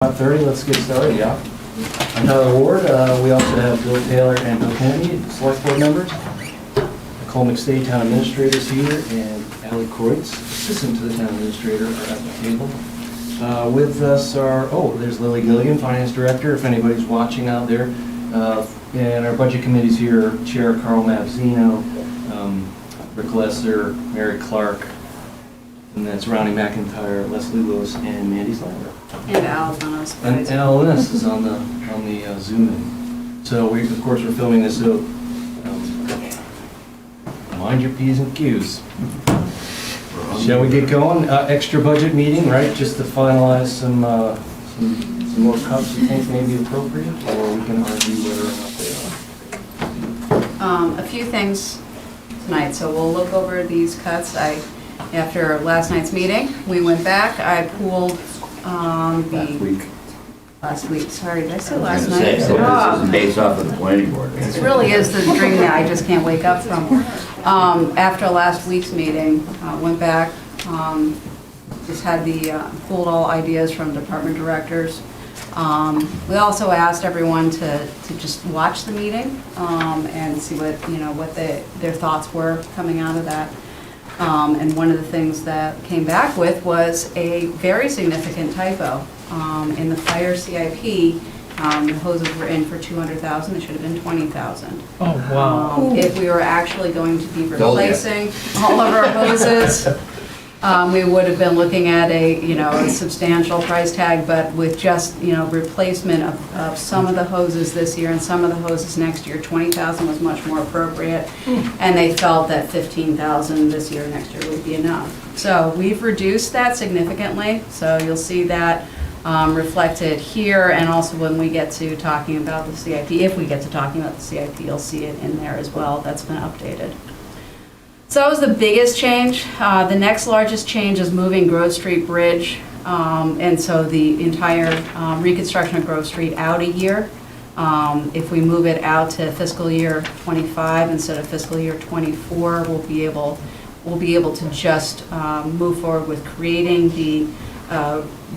5:30, let's get started, yeah. Another award, we also have Bill Taylor and Bill Kennedy, select board members. Nicole McStay, town administrator, is here, and Allie Kreutz, assistant to the town administrator, are at the table. With us are, there's Lily Gilligan, finance director, if anybody's watching out there. And our budget committee's here, Chair Carl Mazzino, Rick Lesser, Mary Clark, and that's Ronnie McIntyre, Leslie Lewis, and Mandy Slander. And Al's And Al Innes is on the Zoom in. So we, of course, we're filming this, so mind your P's and Q's. Shall we get going? Extra budget meeting, right? Just to finalize some more cuts you think may be appropriate, or we can argue whether or not they are. A few things tonight, so we'll look over these cuts. After last night's meeting, we went back, I pulled Last week, sorry, did I say last night? This is based off of the planning board. This really is the dream that I just can't wake up from. After last week's meeting, went back, just had pulled all ideas from department directors. We also asked everyone to just watch the meeting and see what their thoughts were coming out of that. And one of the things that came back with was a very significant typo. In the fire CIP, the hoses were in for $200,000, it should have been $20,000. Oh, wow. If we were actually going to be replacing all of our hoses, we would have been looking at a substantial price tag, but with just, replacement of some of the hoses this year and some of the hoses next year, $20,000 was much more appropriate. And they felt that $15,000 this year and next year would be enough. So we've reduced that significantly. So you'll see that reflected here, and also when we get to talking about the CIP, if we get to talking about the CIP, you'll see it in there as well. That's been updated. So that was the biggest change. The next largest change is moving Grove Street Bridge, and so the entire reconstruction of Grove Street out a year. If we move it out to fiscal year 25 instead of fiscal year 24, we'll be able to just move forward with creating the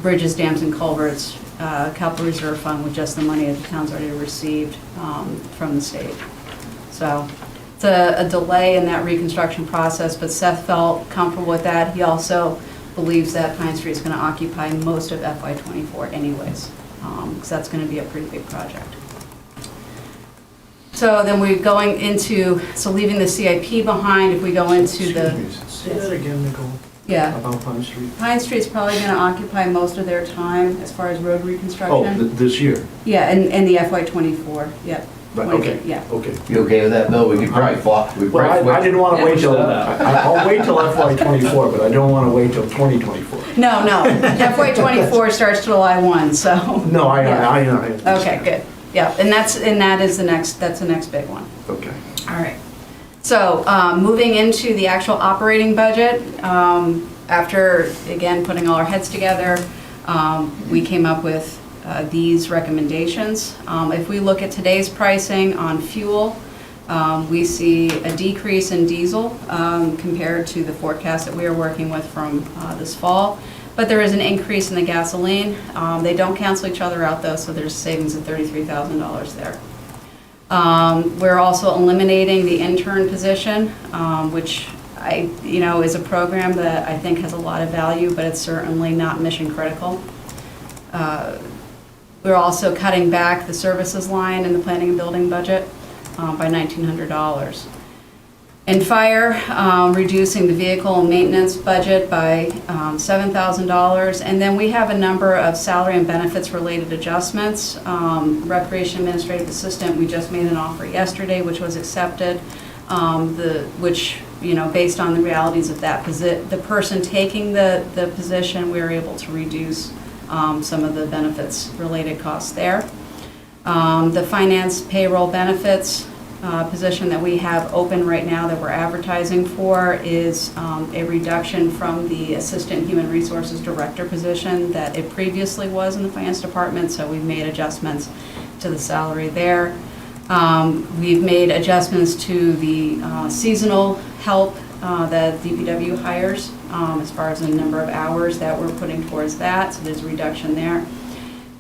bridges, dams, and culverts capital reserve fund with just the money that the town's already received from the state. So it's a delay in that reconstruction process, but Seth felt comfortable with that. He also believes that Pine Street is going to occupy most of FY24 anyways, because that's going to be a pretty big project. So then we're going into, leaving the CIP behind, if we go into the... Say that again, Nicole. Yeah. About Pine Street. Pine Street's probably going to occupy most of their time as far as road reconstruction. Oh, this year? Yeah, and the FY24, yeah. Right, 20, okay. Yeah. Okay. You okay with that, Bill? We could probably flop. Well, I didn't want to wait till, Yeah. I'll wait till FY24, but I don't want to wait till 2024. No, FY24 starts July 1, so. No, I Okay, good. Yeah, and that's the next big one. Okay. All right. So moving into the actual operating budget, after, again, putting all our heads together, we came up with these recommendations. If we look at today's pricing on fuel, we see a decrease in diesel compared to the forecast that we are working with from this fall. But there is an increase in the gasoline. They don't cancel each other out though, so there's savings of $33,000 there. We're also eliminating the intern position, which is a program that I think has a lot of value, but it's certainly not mission critical. We're also cutting back the services line in the planning and building budget by $1,900. In fire, reducing the vehicle maintenance budget by $7,000. And then we have a number of salary and benefits related adjustments. Recreation administrative assistant, we just made an offer yesterday, which was accepted, based on the realities of that the person taking the position, we were able to reduce some of the benefits related costs there. The finance payroll benefits position that we have open right now that we're advertising for is a reduction from the Assistant Human Resources Director position that it previously was in the Finance Department, so we've made adjustments to the salary there. We've made adjustments to the seasonal help that DPW hires as far as the number of hours that we're putting towards that, so there's a reduction there.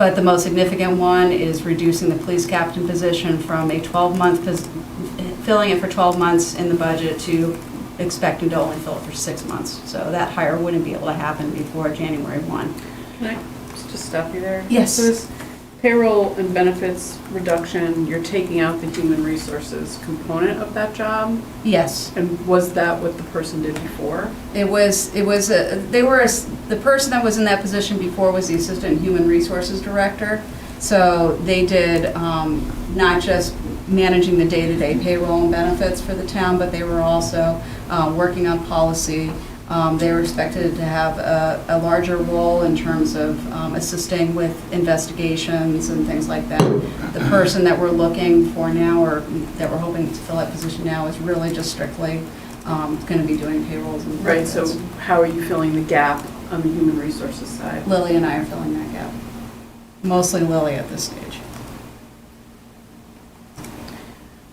But the most significant one is reducing the police captain position from a 12-month, filling it for 12 months in the budget to expecting to only fill it for 6 months. So that hire wouldn't be able to happen before January 1. Can I just stop you there? Yes. So this payroll and benefits reduction, you're taking out the human resources component of that job? Yes. And was that what the person did before? The person that was in that position before was the Assistant Human Resources Director. So they did not just managing the day-to-day payroll and benefits for the town, but they were also working on policy. They were expected to have a larger role in terms of assisting with investigations and things like that. The person that we're looking for now, or that we're hoping to fill that position now, is really just strictly going to be doing payrolls and Right, benefits. so how are you filling the gap on the human resources side? Lily and I are filling that gap. Mostly Lily at this stage.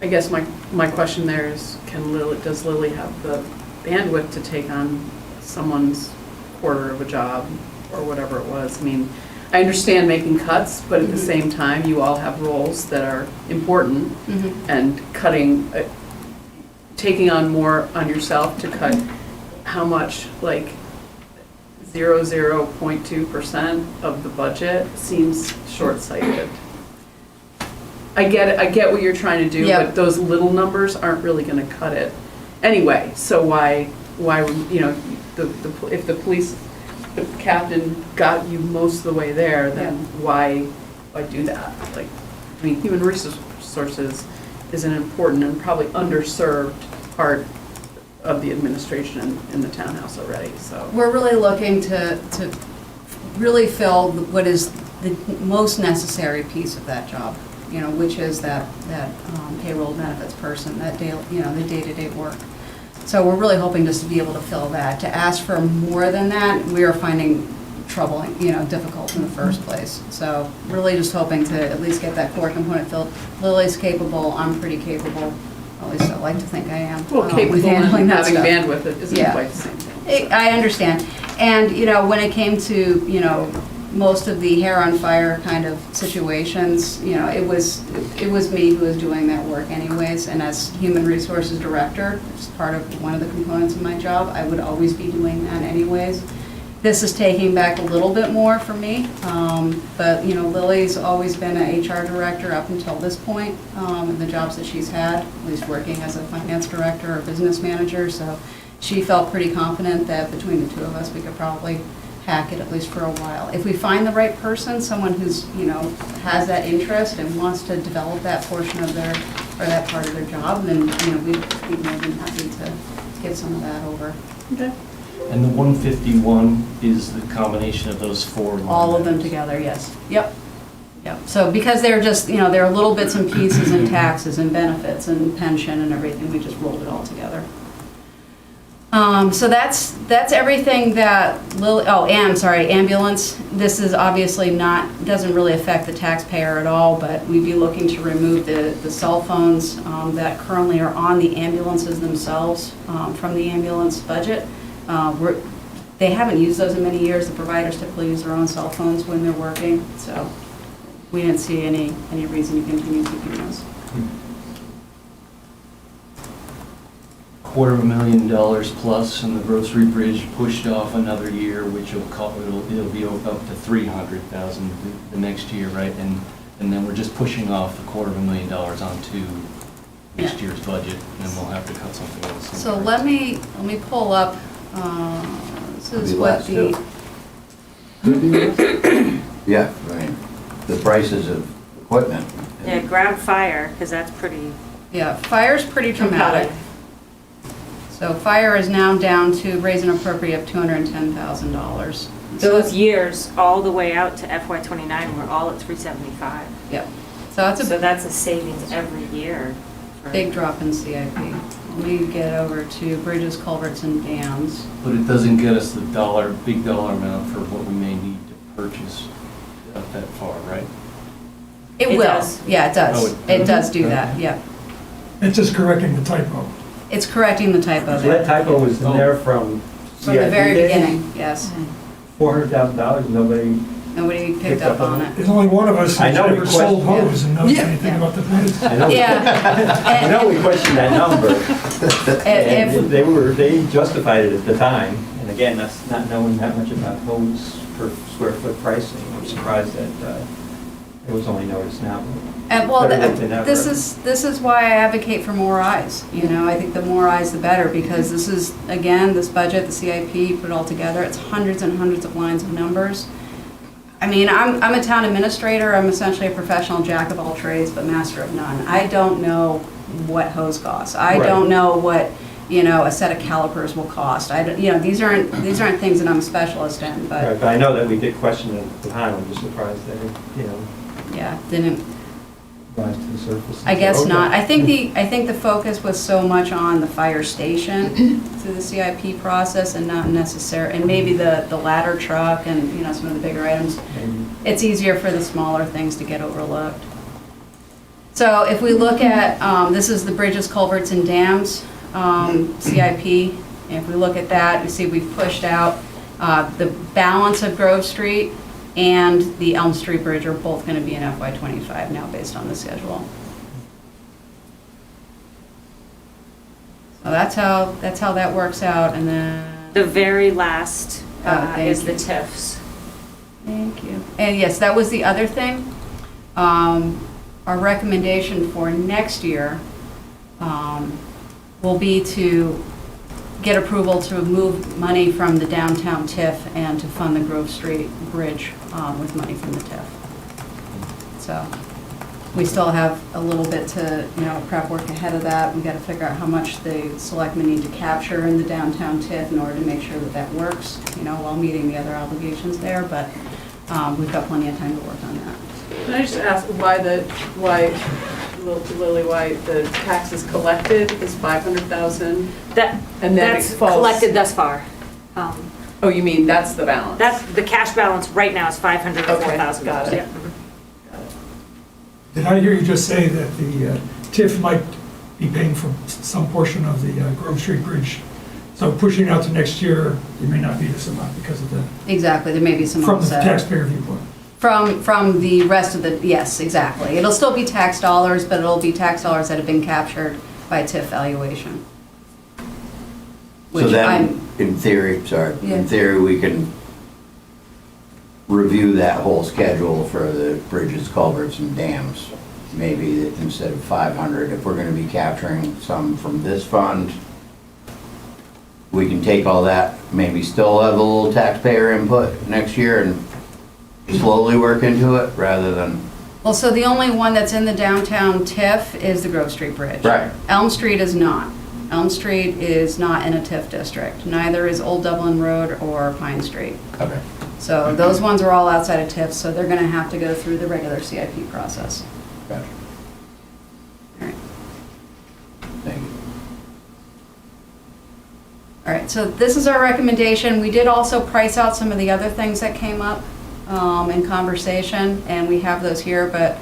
I guess my question there is, does Lily have the bandwidth to take on someone's quarter of a job or whatever it was? I mean, I understand making cuts, but at the same time, you all have roles that are important, and taking on more on yourself to cut how much, like 0.2% of the budget seems short-sighted. I get what you're trying to do, Yeah. but those little numbers aren't really gonna cut it anyway. So why, you know, if the police, the captain got you most of the way there, then why do that? Like, I mean, human resources is an important and probably underserved part of the administration in the townhouse already, so. We're really looking to really fill what is the most necessary piece of that job, you know, which is that payroll benefits person, that day, you know, the day-to-day work. So we're really hoping just to be able to fill that. To ask for more than that, we are finding troubling, you know, difficult in the first place. So really just hoping to at least get that core component filled. Lily's capable, I'm pretty capable, at least I like to think I am. Well, with capable and handling that having stuff. bandwidth isn't Yeah. quite the same thing. I understand. And, you know, when it came to, you know, most of the hair on fire kind of situations, you know, it was me who was doing that work anyways. And as Human Resources Director, it's part of one of the components of my job, I would always be doing that anyways. This is taking back a little bit more for me, but, you know, Lily's always been an HR director up until this point, in the jobs that she's had, at least working as a finance director or business manager, so she felt pretty confident that between the two of us, we could probably hack it at least for a while. If we find the right person, someone who's, you know, has that interest and wants to develop that portion of their, or that part of their job, then, you know, we'd be more than happy to give some of that over. Okay. And the 151 is the combination of those four line All of them items. together, yes. Yep. Yep. So because they're just, you know, they're little bits and pieces and taxes and benefits and pension and everything, we just rolled it all together. So that's everything that Lily, ambulance. This is obviously doesn't really affect the taxpayer at all, but we'd be looking to remove the cell phones that currently are on the ambulances themselves from the ambulance budget. They haven't used those in many years. The providers typically use their own cell phones when they're working, so we didn't see any reason to continue keeping those. $250,000 plus, and the grocery bridge pushed off another year, which it'll be up to $300,000 the next year, right? And then we're just pushing off the $250,000 onto next year's budget, and then we'll have to cut something else. So let me pull up, this is what the, Yeah, right. The prices of equipment. Yeah, grab fire, because that's pretty yeah, fire's pretty dramatic. So fire is now down to raise and appropriate of $210,000. Those years, all the way out to FY '29, were all at 375. Yep. So that's So a that's a savings every year. for- big drop in CIP. Let me get over to bridges, culverts, and dams. But it doesn't get us the big dollar amount for what we may need to purchase up that far, right? It It will. does. Yeah, it does. Oh, It does do that, yeah. It's just correcting the typo. It's correcting the typo So that there. typo was in there from From the CIP very days? beginning, yes. $400,000, nobody Nobody picked up on it. There's only one of us I who's know we ever sold question- hose and knows Yeah. anything about the bids. I know, Yeah. I know we questioned that number. And if- They justified it at the time. And again, that's not knowing that much about homes per square foot pricing. I'm surprised that it was only noticed now. And well, Better late than never. this is why I advocate for more eyes. You know, I think the more eyes, the better, because this is, again, this budget, the CIP, put it all together, it's hundreds and hundreds of lines of numbers. I mean, I'm a town administrator, I'm essentially a professional jack of all trades, but master of none. I don't know what hose costs. I Right. don't know what, you know, a set of calipers will cost. I don't, you know, these aren't things that I'm a specialist in, but, Right, but I know that we did question it at the time. I'm just surprised that it, yeah, didn't, rise to the surface. I guess Okay. not. I think the focus was so much on the fire station through the CIP process and not necessary, and maybe the ladder truck and, you know, some of the bigger items. Maybe. It's easier for the smaller things to get overlooked. So if we look at, this is the bridges, culverts, and dams, CIP. And if we look at that, we see we've pushed out the balance of Grove Street and the Elm Street Bridge are both going to be in FY '25 now based on the schedule. So that's how that works out, and then, The very last thank is the you. TIFs. thank you. And yes, that was the other thing. Our recommendation for next year will be to get approval to move money from the downtown TIF and to fund the Grove Street Bridge with money from the TIF. So we still have a little bit to, you know, prep work ahead of that. We've got to figure out how much the selectmen need to capture in the downtown TIF in order to make sure that that works, you know, while meeting the other obligations there, but we've got plenty of time to work on that. Can I just ask Lily, why the taxes collected is 500,000? That, And then that's it falls- collected thus far. Oh, you mean that's the balance? That's, the cash balance right now is $504,000. Okay, got it. Yeah. Did I hear you just say that the TIF might be paying for some portion of the Grove Street Bridge? So pushing out to next year, it may not be this amount because of the, Exactly, there may be some from the offset. taxpayer viewpoint. From the rest of the, yes, exactly. It'll still be tax dollars, but it'll be tax dollars that have been captured by TIF valuation. So Which then, I'm, in theory, Yeah. in theory, we can review that whole schedule for the bridges, culverts, and dams. Maybe that instead of 500, if we're gonna be capturing some from this fund, we can take all that, maybe still have a little taxpayer input next year and slowly work into it, rather than, well, so the only one that's in the downtown TIF is the Grove Street Bridge. Right. Elm Street is not. Elm Street is not in a TIF district. Neither is Old Dublin Road or Pine Street. okay. So those ones are all outside of TIF, so they're gonna have to go through the regular CIP process. Gotcha. All right. Thank you. All right, so this is our recommendation. We did also price out some of the other things that came up in conversation, and we have those here, but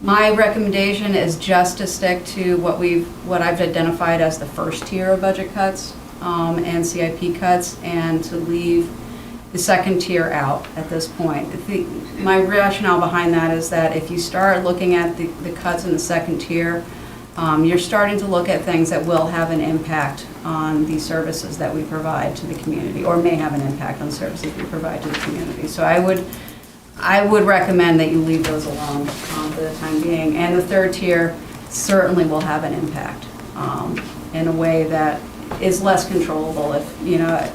my recommendation is just to stick to what I've identified as the first tier of budget cuts and CIP cuts, and to leave the second tier out at this point. My rationale behind that is that if you start looking at the cuts in the second tier, you're starting to look at things that will have an impact on the services that we provide to the community, or may have an impact on the services we provide to the community. So I would recommend that you leave those alone for the time being. And the third tier certainly will have an impact in a way that is less controllable. If, you know,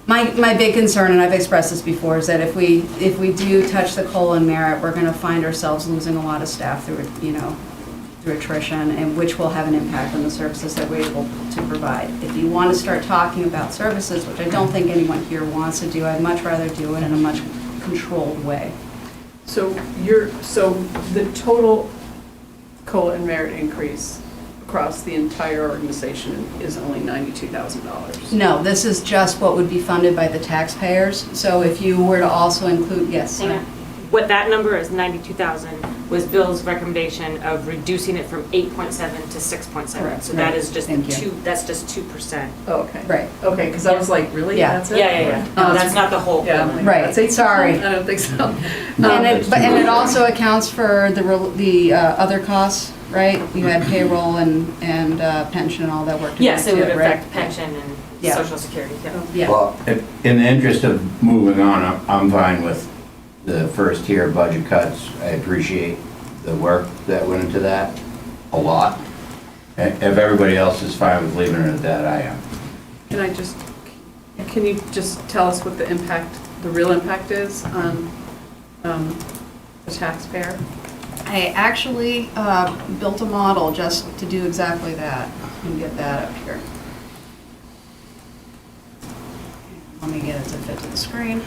my big concern, and I've expressed this before, is that if we do touch the COLA and merit, we're going to find ourselves losing a lot of staff through attrition, and which will have an impact on the services that we're able to provide. If you want to start talking about services, which I don't think anyone here wants to do, I'd much rather do it in a much controlled way. So the total COLA and merit increase across the entire organization is only $92,000? No, this is just what would be funded by the taxpayers. So if you were to also include, yes. Hang on. What that number is 92,000 was Bill's recommendation of reducing it from 8.7 to 6.7. Correct. So that is just Thank you. that's just 2%. Oh, okay. Right. Okay, because I was like, really? Yeah. That's it? Yeah. No, that's not the whole Yeah. building. Right, That's 8%? sorry. I don't think so. And it also accounts for the other costs, right? You had payroll and pension and all that work together Yes, it would too, right? affect pension and Yeah. social security. Yeah. Yeah, Well, in the interest of moving on, I'm fine with the first tier budget cuts. I appreciate the work that went into that a lot. If everybody else is fine with leaving it at that, I am. Can you just tell us what the real impact is on the taxpayer? I actually built a model just to do exactly that, and get that up here. Let me get it to fit to the screen.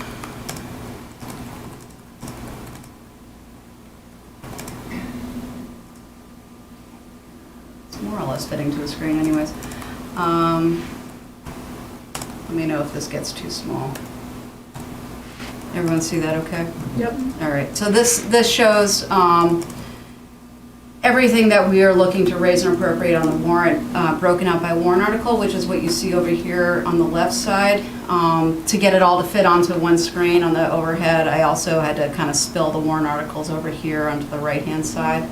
It's more or less fitting to the screen anyways. Let me know if this gets too small. Everyone see that okay? Yep. All right, so this shows everything that we are looking to raise and appropriate on the warrant, broken out by warrant article, which is what you see over here on the left side. To get it all to fit onto one screen on the overhead, I also had to kind of spill the warrant articles over here onto the right-hand side.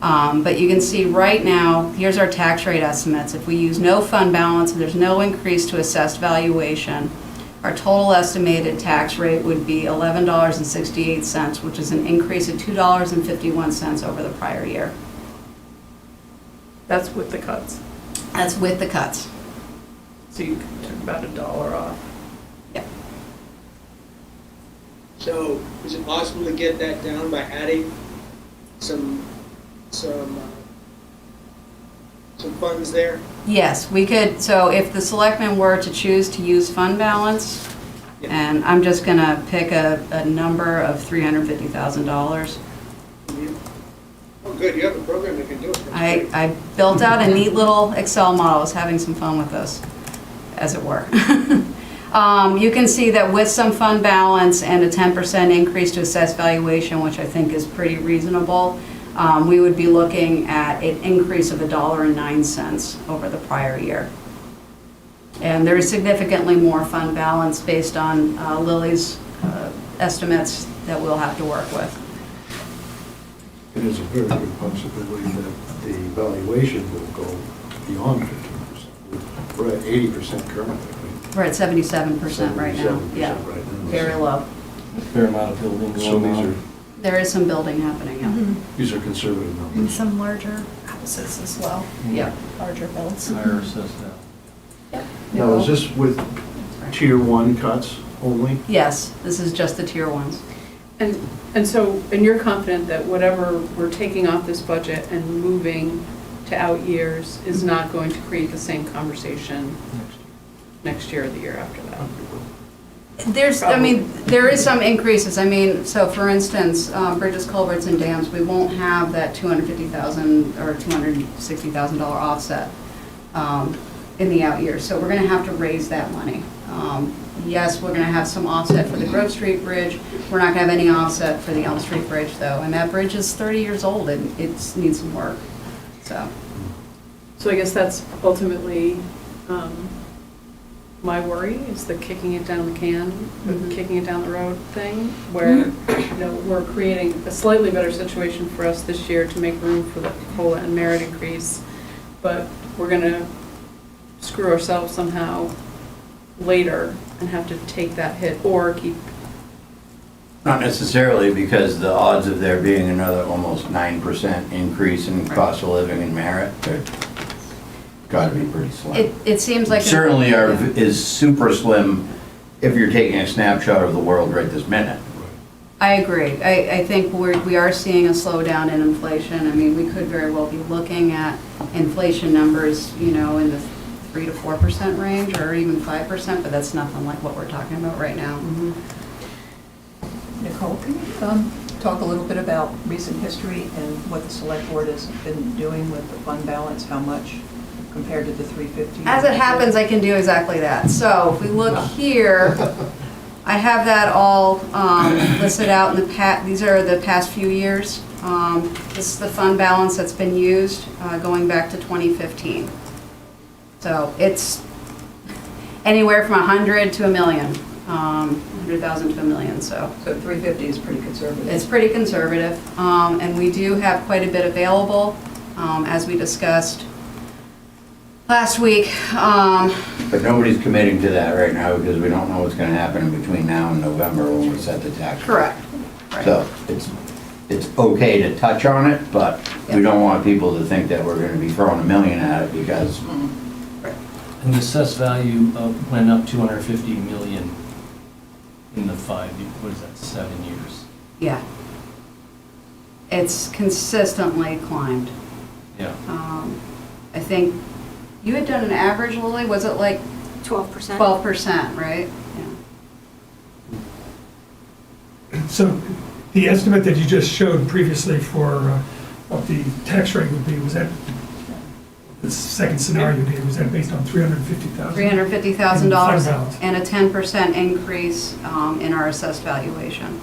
But you can see right now, here's our tax rate estimates. If we use no fund balance and there's no increase to assessed valuation, our total estimated tax rate would be $11.68, which is an increase of $2.51 over the prior year. That's with the cuts. That's with the cuts. So you took about $1 off. Yep. So is it possible to get that down by adding some funds there? Yes, we could, so if the selectmen were to choose to use fund balance, Yeah. and I'm just gonna pick a number of $350,000. Oh, good, you have a program that can do it. I built out a neat little Excel model, I was having some fun with this, as it were. You can see that with some fund balance and a 10% increase to assessed valuation, which I think is pretty reasonable, we would be looking at an increase of $1.09 over the prior year. And there is significantly more fund balance based on Lily's estimates that we'll have to work with. It is a very good possibility that the valuation will go beyond 15%. We're at 80% currently, right? We're at 77% right now, 77% yeah, right now. very low. A fair amount of building So going on. There is some building happening, yeah. these are conservative And numbers. some larger houses as well, Yeah. larger builds. Higher assessed now. Now, is this with tier one cuts only? Yes, this is just the tier ones. And so, and you're confident that whatever we're taking off this budget and moving to out years is not going to create the same conversation next year or the year after that? There's, I mean, there is some increases. I mean, so for instance, bridges, culverts, and dams, we won't have that $250,000 or $260,000 offset in the out years. So we're going to have to raise that money. Yes, we're going to have some offset for the Grove Street Bridge. We're not going to have any offset for the Elm Street Bridge, though. And that bridge is 30 years old and it needs some work. So, So I guess that's ultimately my worry, is the kicking it down the can, the kicking it down the road thing, where, we're creating a slightly better situation for us this year to make room for the COLA and merit increase, but we're gonna screw ourselves somehow later and have to take that hit, or keep. Not necessarily, because the odds of there being another almost 9% increase in cost of living and merit, they're gotta be pretty slim. it seems like. Certainly is super slim if you're taking a snapshot of the world right this minute. I agree. I think we are seeing a slowdown in inflation. I mean, we could very well be looking at inflation numbers, in the 3 to 4% range, or even 5%, but that's nothing like what we're talking about right now. Nicole, can you talk a little bit about recent history and what the select board has been doing with the fund balance, how much compared to the 350? As it happens, I can do exactly that. So if we look here, I have that all listed out in the these are the past few years. This is the fund balance that's been used going back to 2015. So it's anywhere from 100 to a million, 100,000 to a million, so. So 350 is pretty conservative. It's pretty conservative, and we do have quite a bit available, as we discussed last week. But nobody's committing to that right now because we don't know what's gonna happen in between now and November when we set the tax. rate. Correct. Right. So it's okay to touch on it, but we don't want people to think that we're gonna be throwing $1 million at it because And the assessed value went up 250 million in the 7 years? Yeah. It's consistently climbed. Yeah. I think you had done an average, Lily, was it like 12%. 12%, right? Yeah. So the estimate that you just showed previously for what the tax rate would be, was that, the second scenario here, was that based on 350,000? $350,000 and a 10% increase in our assessed valuation.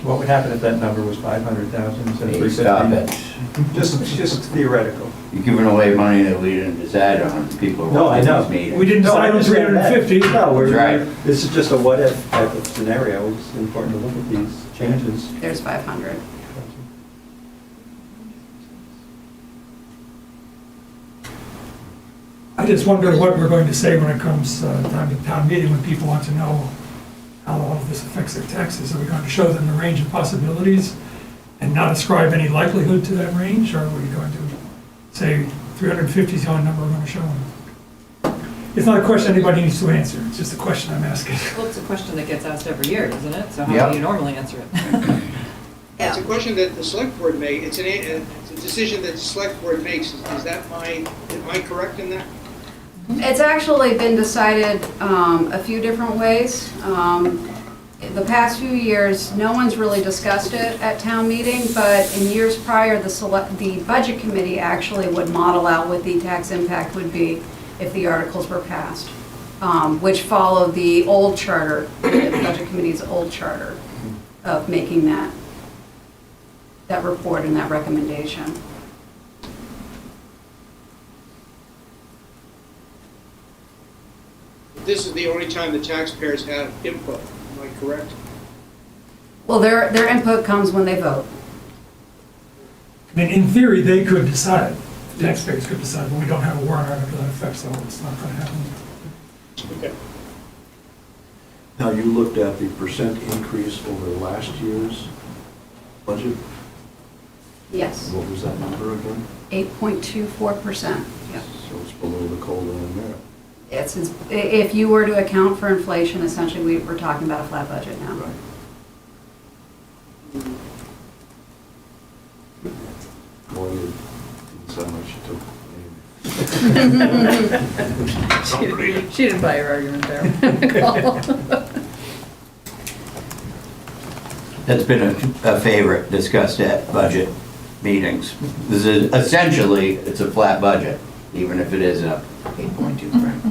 What would happen if that number was 500,000 instead of hey, stop 350? it. Just theoretical. You're giving away money that we didn't decide on. People are No, I watching know. these meetings. We didn't No, I decide on understand that. 350. No, That's right. this is just a what-if type of scenario. It's important to look at these changes. There's 500. I just wonder what we're going to say when it comes time to town meeting, when people want to know how all of this affects their taxes. Are we going to show them the range of possibilities and not ascribe any likelihood to that range? Or are we going to say 350 is the only number we're going to show them? It's not a question anybody needs to answer. It's just a question I'm asking. Well, it's a question that gets asked every year, isn't it? So how Yep. do you normally answer it? It's a question that the select board made, it's a decision that the select board makes. Is that am I correct in that? It's actually been decided a few different ways. The past few years, no one's really discussed it at town meeting, but in years prior, the budget committee actually would model out what the tax impact would be if the articles were passed, which followed the old charter, the budget committee's old charter of making that report and that recommendation. This is the only time the taxpayers have input, am I correct? Well, their input comes when they vote. I mean, in theory, they could decide, the taxpayers could decide, but we don't have a warrant article that affects, so it's not going to happen. Okay. Now, you looked at the percent increase over last year's budget. Yes, What was that number again? 8.24%. Yeah. So it's below the COLA and merit. If you were to account for inflation, essentially, we're talking about a flat budget now. Right. Well, you didn't sound like she took any. She didn't buy your argument there. That's been a favorite discussed at budget meetings. This is essentially, it's a flat budget, even if it is up 8.2%.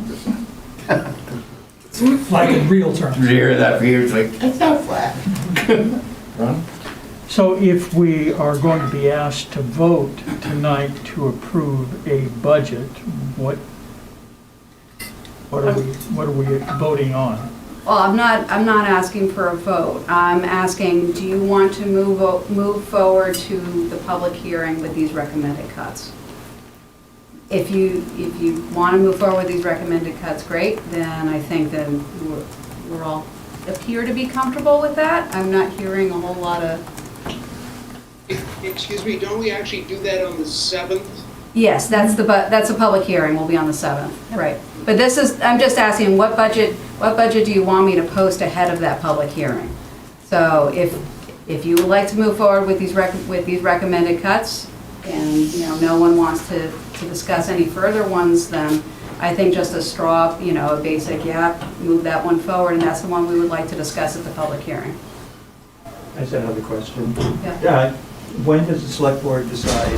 Like in real terms. You hear that for years, like, it's not flat. Ron? So if we are going to be asked to vote tonight to approve a budget, what are we voting on? Well, I'm not asking for a vote. I'm asking, do you want to move forward to the public hearing with these recommended cuts? If you want to move forward with these recommended cuts, great, then I think then we're all appear to be comfortable with that. I'm not hearing a whole lot of... Excuse me, don't we actually do that on the 7th? Yes, that's a public hearing, will be on the 7th, right. But this is, I'm just asking, what budget do you want me to post ahead of that public hearing? So if you would like to move forward with these recommended cuts, and, no one wants to discuss any further ones, then I think just a straw, a basic, move that one forward, and that's the one we would like to discuss at the public hearing. I just had another question. Yeah. When does the select board decide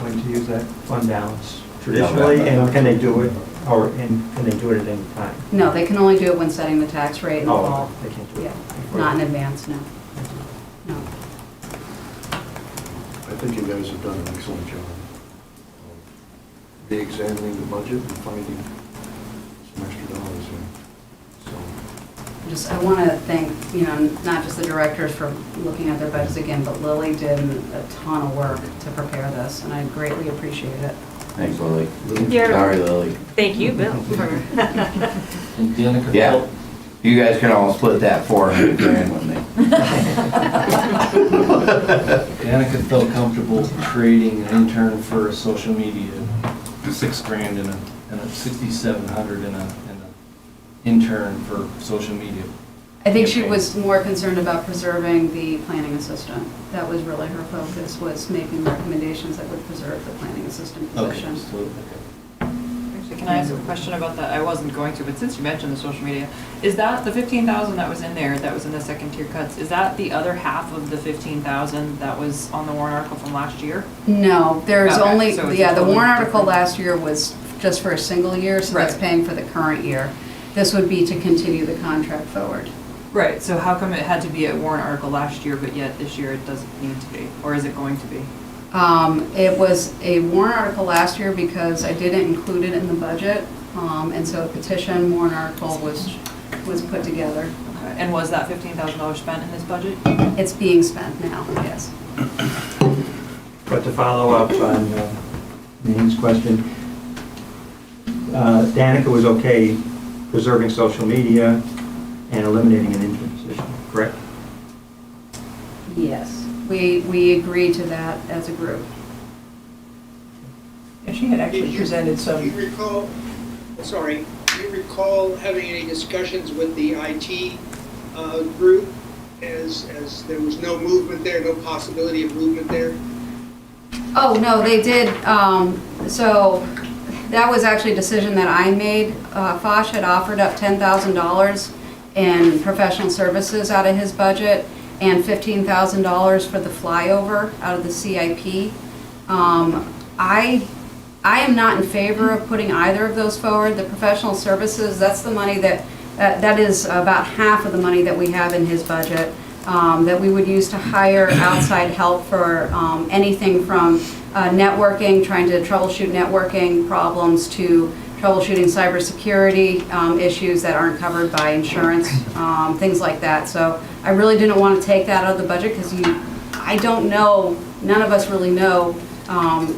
when to use that fund balance? Traditionally, and can they do it Or, and can they do it at any time? No, they can only do it when setting the tax rate in the Oh, fall. they can't do it. Yeah, before not in that. advance, no. No. I think you guys have done an excellent job of re-examining the budget and finding some extra dollars in. So, I want to thank, not just the directors for looking at their budgets again, but Lily did a ton of work to prepare this, and I greatly appreciate it. Thanks, Lily. You're- Sorry, Lily. Thank you, Bill, for, And Danica Yeah. felt, You guys can all split that 400 grand with me. Danica felt comfortable creating an intern for social media, $6,000 and a 6,700 and an intern for social media. I think she was more concerned about preserving the planning assistant. That was really her focus, was making recommendations that would preserve the planning assistant Okay, position. so, okay. Actually, can I ask a question about that? I wasn't going to, but since you mentioned the social media, is that the 15,000 that was in there, that was in the second tier cuts, is that the other half of the 15,000 that was on the warrant article from last year? No, there's Okay, only, so it's the totally warrant article different. last year was just for a single year, so that's Right. paying for the current year. This would be to continue the contract forward. Right, so how come it had to be a warrant article last year, but yet this year it doesn't need to be? Or is it going to be? It was a warrant article last year because I didn't include it in the budget, and so a petition warrant article was put together. Okay. And was that $15,000 spent in this budget? It's being spent now, yes. But to follow up on Naeem's question, Danica was okay preserving social media and eliminating an intern position, correct? Yes. We agreed to that as a group. And she had actually presented Do some, you recall, sorry, do you recall having any discussions with the IT group as there was no movement there, no possibility of movement there? Oh, no, they did, so that was actually a decision that I made. Foch had offered up $10,000 in professional services out of his budget and $15,000 for the flyover out of the CIP. I am not in favor of putting either of those forward. The professional services, that's the money that is about half of the money that we have in his budget, that we would use to hire outside help for anything from networking, trying to troubleshoot networking problems, to troubleshooting cybersecurity issues that aren't covered by insurance, things like that. So I really didn't want to take that out of the budget because I don't know, none of us really know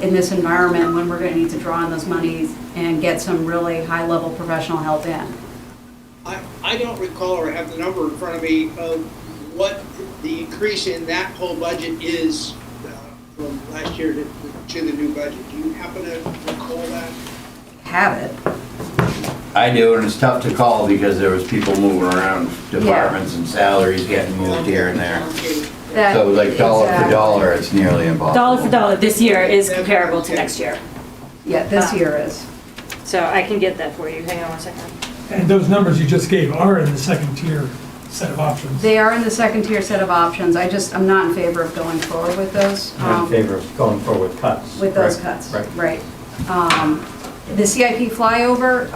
in this environment when we're going to need to draw on those monies and get some really high-level professional help in. I don't recall or have the number in front of me of what the increase in that whole budget is from last year to the new budget. Do you happen to recall that? Have it. I do, and it's tough to call because there was people moving around departments and salaries getting moved here and there. Okay. So like dollar for Exactly. dollar, it's nearly impossible. dollar for dollar, this year is comparable to next year. Yeah, this year is. So I can get that for you. Hang on one second. And those numbers you just gave are in the second tier set of options. They are in the second tier set of options. I'm not in favor of going forward with those. I'm in favor of going forward with cuts. With those correct? cuts, Right. right. The CIP flyover,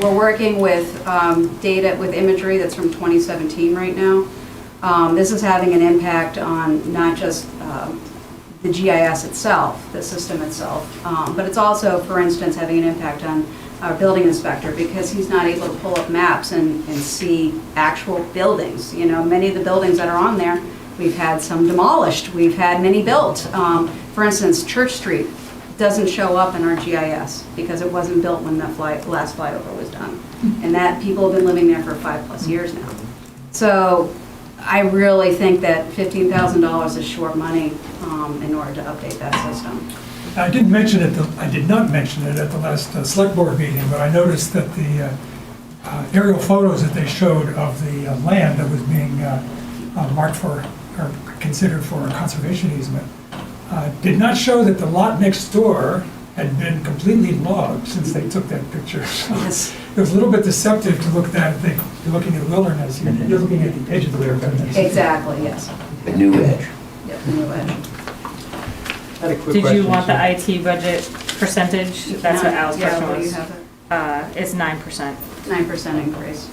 we're working with data, with imagery that's from 2017 right now. This is having an impact on not just the GIS itself, the system itself, but it's also, for instance, having an impact on our building inspector because he's not able to pull up maps and see actual buildings. You know, many of the buildings that are on there, we've had some demolished, we've had many built. For instance, Church Street doesn't show up in our GIS because it wasn't built when the last flyover was done. And that, people have been living there for 5+ years now. So I really think that $15,000 is short money in order to update that system. I did not mention it at the last select board meeting, but I noticed that the aerial photos that they showed of the land that was being marked for, or considered for a conservation easement, did not show that the lot next door had been completely logged since they took that picture. So Yes. it was a little bit deceptive to look at that, think you're looking at wilderness, you're looking at the edge of the wilderness. Exactly, yes. The new edge. Yep, new edge. I had a quick Did question. you want the IT budget percentage? That's what Al's Yeah, question what do you was. have it? It's 9%. 9% increase.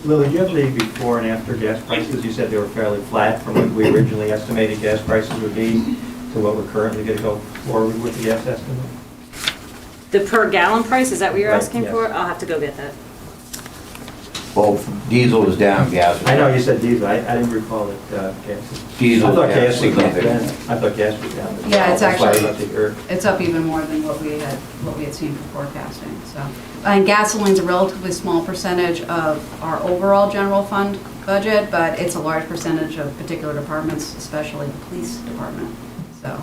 Lily, do you have the before and after gas prices? You said they were fairly flat from what we originally estimated gas prices would be to what we're currently going to go forward with the gas estimate. The per gallon price, is that what you're Right, asking yes. for? I'll have to go get that. Well, diesel was down, gas was I know down. you said diesel, I didn't recall that gas. Diesel I thought was gas was up significant. then. I thought gas was down. Yeah, it's That's why I actually- left it here. It's up even more than what we had seen for forecasting, so. And gasoline's a relatively small percentage of our overall general fund budget, but it's a large percentage of particular departments, especially the police department. So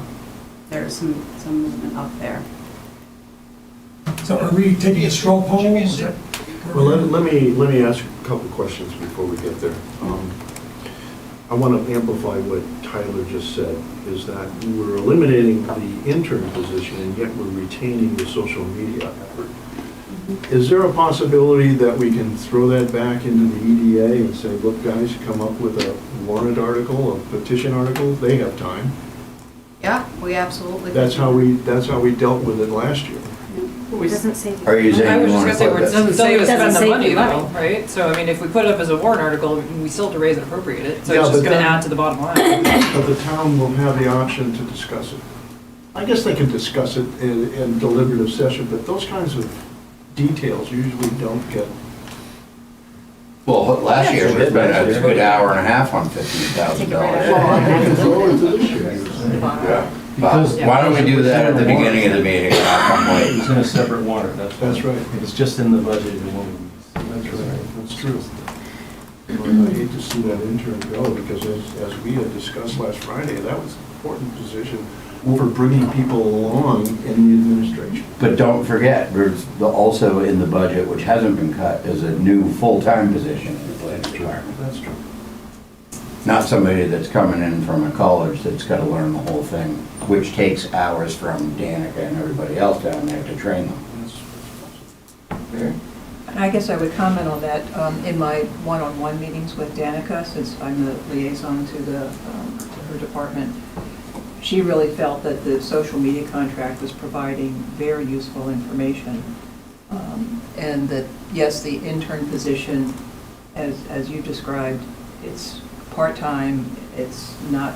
there's some movement up there. So are we taking a straw poll? Is that- Well, let me ask a couple questions before we get there. I want to amplify what Tyler just said, is that we're eliminating the intern position and yet we're retaining the social media effort. Is there a possibility that we can throw that back into the EDA and say, look, guys, come up with a warrant article, a petition article? They have time. Yeah, we absolutely. That's how we dealt with it last year. It doesn't say. Are you I saying was you just want gonna to say, put it that? doesn't say to Doesn't spend the say money the though, money. right? So, I mean, if we put it up as a warrant article, we still have to raise and appropriate it, so Yeah, it's just but gonna then- add to the bottom line. But the town will have the option to discuss it. I guess they can discuss it in deliberative session, but those kinds of details usually don't get. Well, last year, we spent a good hour and a half on Take $15,000. it right out. Forward to this year. Yeah. Because- Why don't we do that at the beginning of the meeting and not come late? It's in a separate warrant, that's. That's right. If it's just in the budget, it won't. That's right, that's true. But I hate to see that intern go, because as we had discussed last Friday, that was an important position for bringing people along in the administration. But don't forget, there's also in the budget, which hasn't been cut, is a new full-time position in the planning department. That's true. Not somebody that's coming in from a college that's got to learn the whole thing, which takes hours from Danica and everybody else down there to train them. And I guess I would comment on that in my one-on-one meetings with Danica, since I'm the liaison to her department. She really felt that the social media contract was providing very useful information. And that, yes, the intern position, as you described, it's part-time, it's not,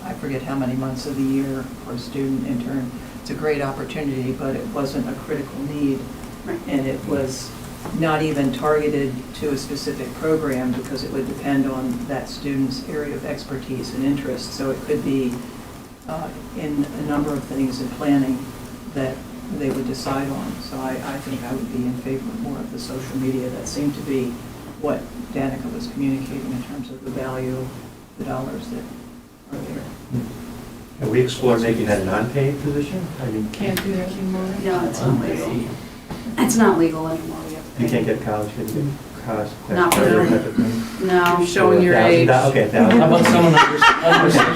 I forget how many months of the year for a student intern. It's a great opportunity, but it wasn't a critical need. Right. And it was not even targeted to a specific program because it would depend on that student's area of expertise and interest. So it could be in a number of things in planning that they would decide on. So I think I would be in favor of more of the social media. That seemed to be what Danica was communicating in terms of the value of the dollars that are there. Have we explored making that a non-paid position? I mean, Can't do that anymore. No, it's not legal. It's not legal anymore. We have to you pay. can't get college kids to get cost. Not for them. type of thing? No. You're showing your $1,000 age. Okay, How about someone under 16?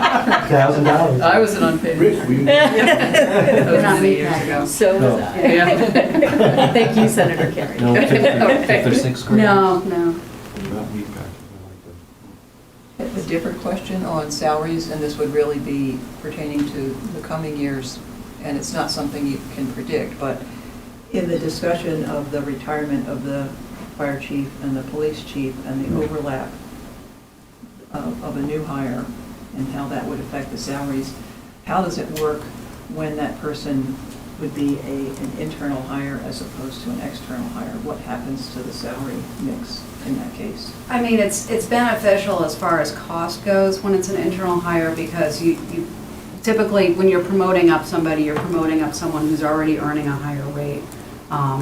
$1,000. I was an unpaid. Rick, we- That was We're not many meeting years that. ago. So No. was I. Yeah. Thank you, Senator Kerry. No, fifth or sixth grade? No. Not meat packing, I like that. A different question on salaries, and this would really be pertaining to the coming years, and it's not something you can predict, but in the discussion of the retirement of the fire chief and the police chief and the overlap of a new hire and how that would affect the salaries, how does it work when that person would be an internal hire as opposed to an external hire? What happens to the salary mix in that case? I mean, it's beneficial as far as cost goes when it's an internal hire because you typically, when you're promoting up somebody, you're promoting up someone who's already earning a higher rate.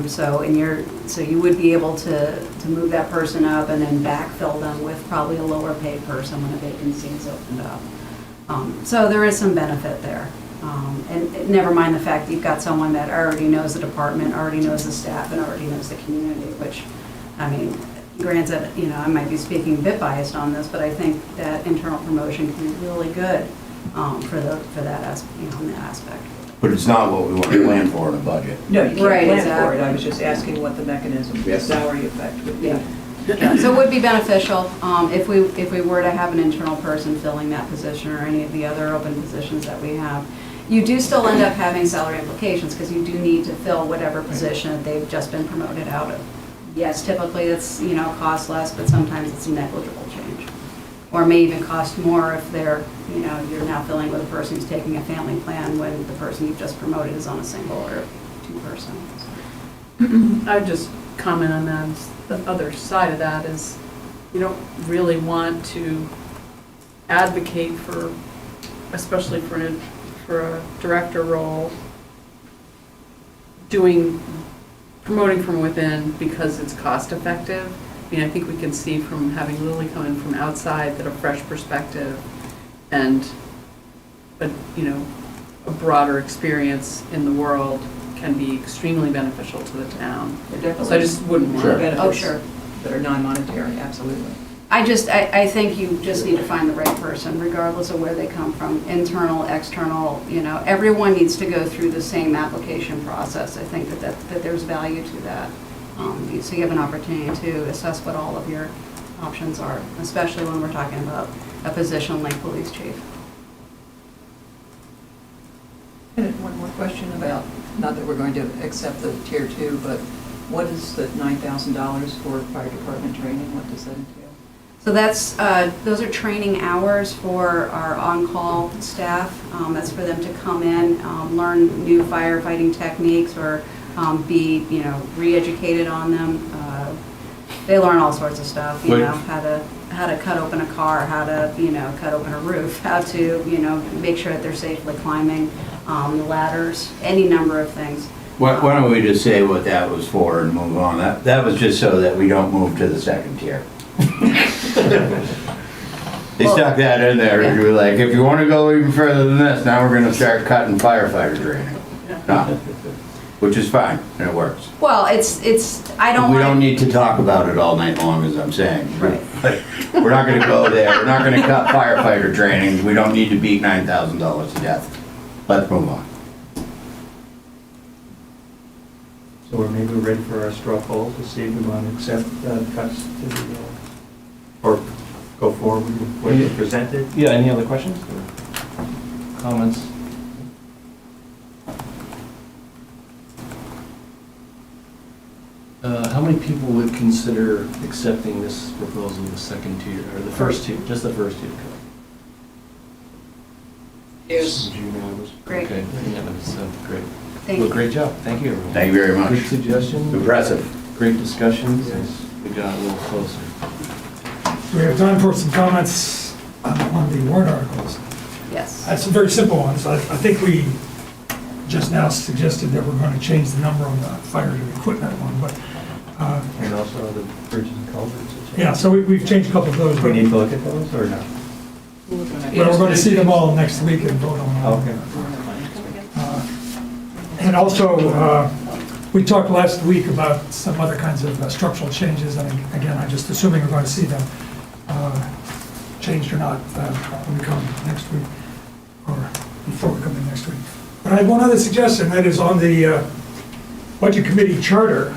So you would be able to move that person up and then backfill them with probably a lower paid person when a vacancy is opened up. So there is some benefit there. And never mind the fact that you've got someone that already knows the department, already knows the staff, and already knows the community, which, I mean, granted, I might be speaking a bit biased on this, but I think that internal promotion can be really good for that in that aspect. But it's not what we want to plan for in a budget. No, you can't Right, plan for exactly. it. I was just asking what the mechanism, the Yes. salary effect would be. Yeah. So it would be beneficial if we were to have an internal person filling that position or any of the other open positions that we have. You do still end up having salary implications, because you do need to fill whatever position that they've just been promoted out of. Yes, typically it's, costs less, but sometimes it's a negligible change. Or may even cost more if they're, you're now filling with a person who's taking a family plan when the person you've just promoted is on a single or two-person. I would just comment on that. The other side of that is you don't really want to advocate for, especially for a director role, promoting from within because it's cost effective. I mean, I think we can see from having Lily come in from outside that a fresh perspective and a broader experience in the world can be extremely beneficial to the town. So I just wouldn't want to. Oh, sure. That are non-monetary, absolutely. I think you just need to find the right person, regardless of where they come from, internal, external, everyone needs to go through the same application process. I think that there's value to that. So you have an opportunity to assess what all of your options are, especially when we're talking about a position like police chief. And one more question about, not that we're going to accept the tier 2, but what is the $9,000 for fire department training? What does that entail? So those are training hours for our on-call staff. That's for them to come in, learn new firefighting techniques, or be, re-educated on them. They learn all sorts of stuff, how to cut open a car, how to, cut open a roof, how to, make sure that they're safely climbing the ladders, any number of things. Why don't we just say what that was for and move on? That was just so that we don't move to the second tier. They stuck that in there, and you were like, if you want to go even further than this, now we're gonna start cutting firefighter training. No, which is fine, and it works. Well, I don't We like. don't need to talk about it all night long, as I'm saying. Right. But we're not gonna go there, we're not gonna cut firefighter training, we don't need to beat $9,000 to death. Let's move on. So we're maybe ready for our straw poll to see if we want to accept cuts to the, or go forward with what you presented. Yeah, any other questions or comments? How many people would consider accepting this proposal, the second tier, or the first tier, just the first tier cut? Yes. Unanimous? Great. Okay, unanimous, great. Thank Well, you. great job, thank you, everyone. Thank you very much. Good suggestions. Impressive. Great discussions, Yes. we got a little closer. Do we have time for some comments on the warrant articles? Yes. That's some very simple ones. I think we just now suggested that we're going to change the number on the fire to equipment one, but, And also the bridges and culverts. yeah, so we've changed a couple of those. Do but we need to look at those or no? Well, we're going to see them all next week and vote on them. Okay. And also, we talked last week about some other kinds of structural changes, and again, I'm just assuming we're going to see them changed or not when we come next week, or before we come in next week. But I have one other suggestion, that is on the Budget Committee charter.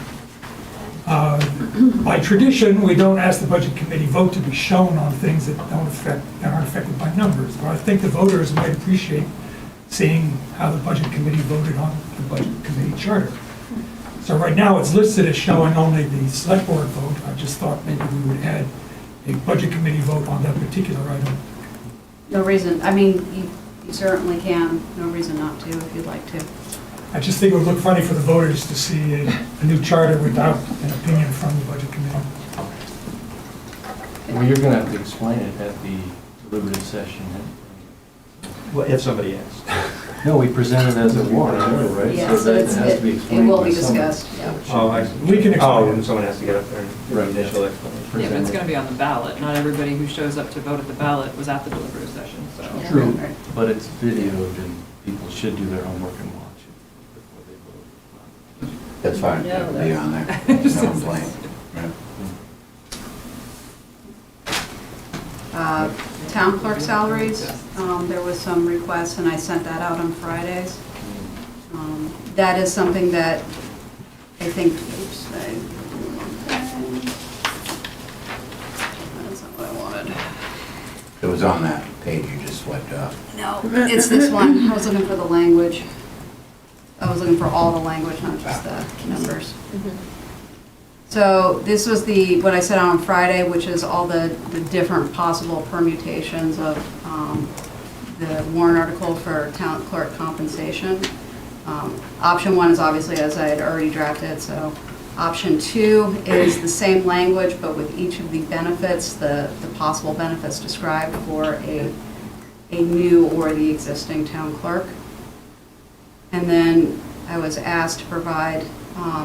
By tradition, we don't ask the Budget Committee vote to be shown on things that aren't affected by numbers, but I think the voters might appreciate seeing how the Budget Committee voted on the Budget Committee charter. So right now, it's listed as showing only the Select Board vote. I just thought maybe we would add a Budget Committee vote on that particular item. No reason, I mean, you certainly can, no reason not to if you'd like to. I just think it would look funny for the voters to see a new charter without an opinion from the Budget Committee. Well, you're gonna have to explain it at the deliberative session. Well, if somebody asks. No, we presented it as a warrant, right? Yeah, so that it's, has to be it explained will by be someone. discussed, yeah. Oh, I see. We can explain Oh, it. and someone has to get up there and give Right, an initial explanation. Yeah, but it's gonna be on the ballot. Not everybody who shows up to vote at the ballot was at the deliberative session, so. True, Right. but it's videoed and people should do their homework and watch it before they vote. That's fine, Yeah, it'll be on there. No complaint. Town clerk salaries, there was some requests, and I sent that out on Fridays. That is something that I think, oops, that's not what I wanted. So was on that page you just swiped up. No, it's this one. I was looking for the language. I was looking for all the language, not just the numbers. So this was what I said on Friday, which is all the different possible permutations of the warrant article for town clerk compensation. Option 1 is obviously as I had already drafted, so option 2 is the same language, but with each of the benefits, the possible benefits described for a new or the existing town clerk. And then I was asked to provide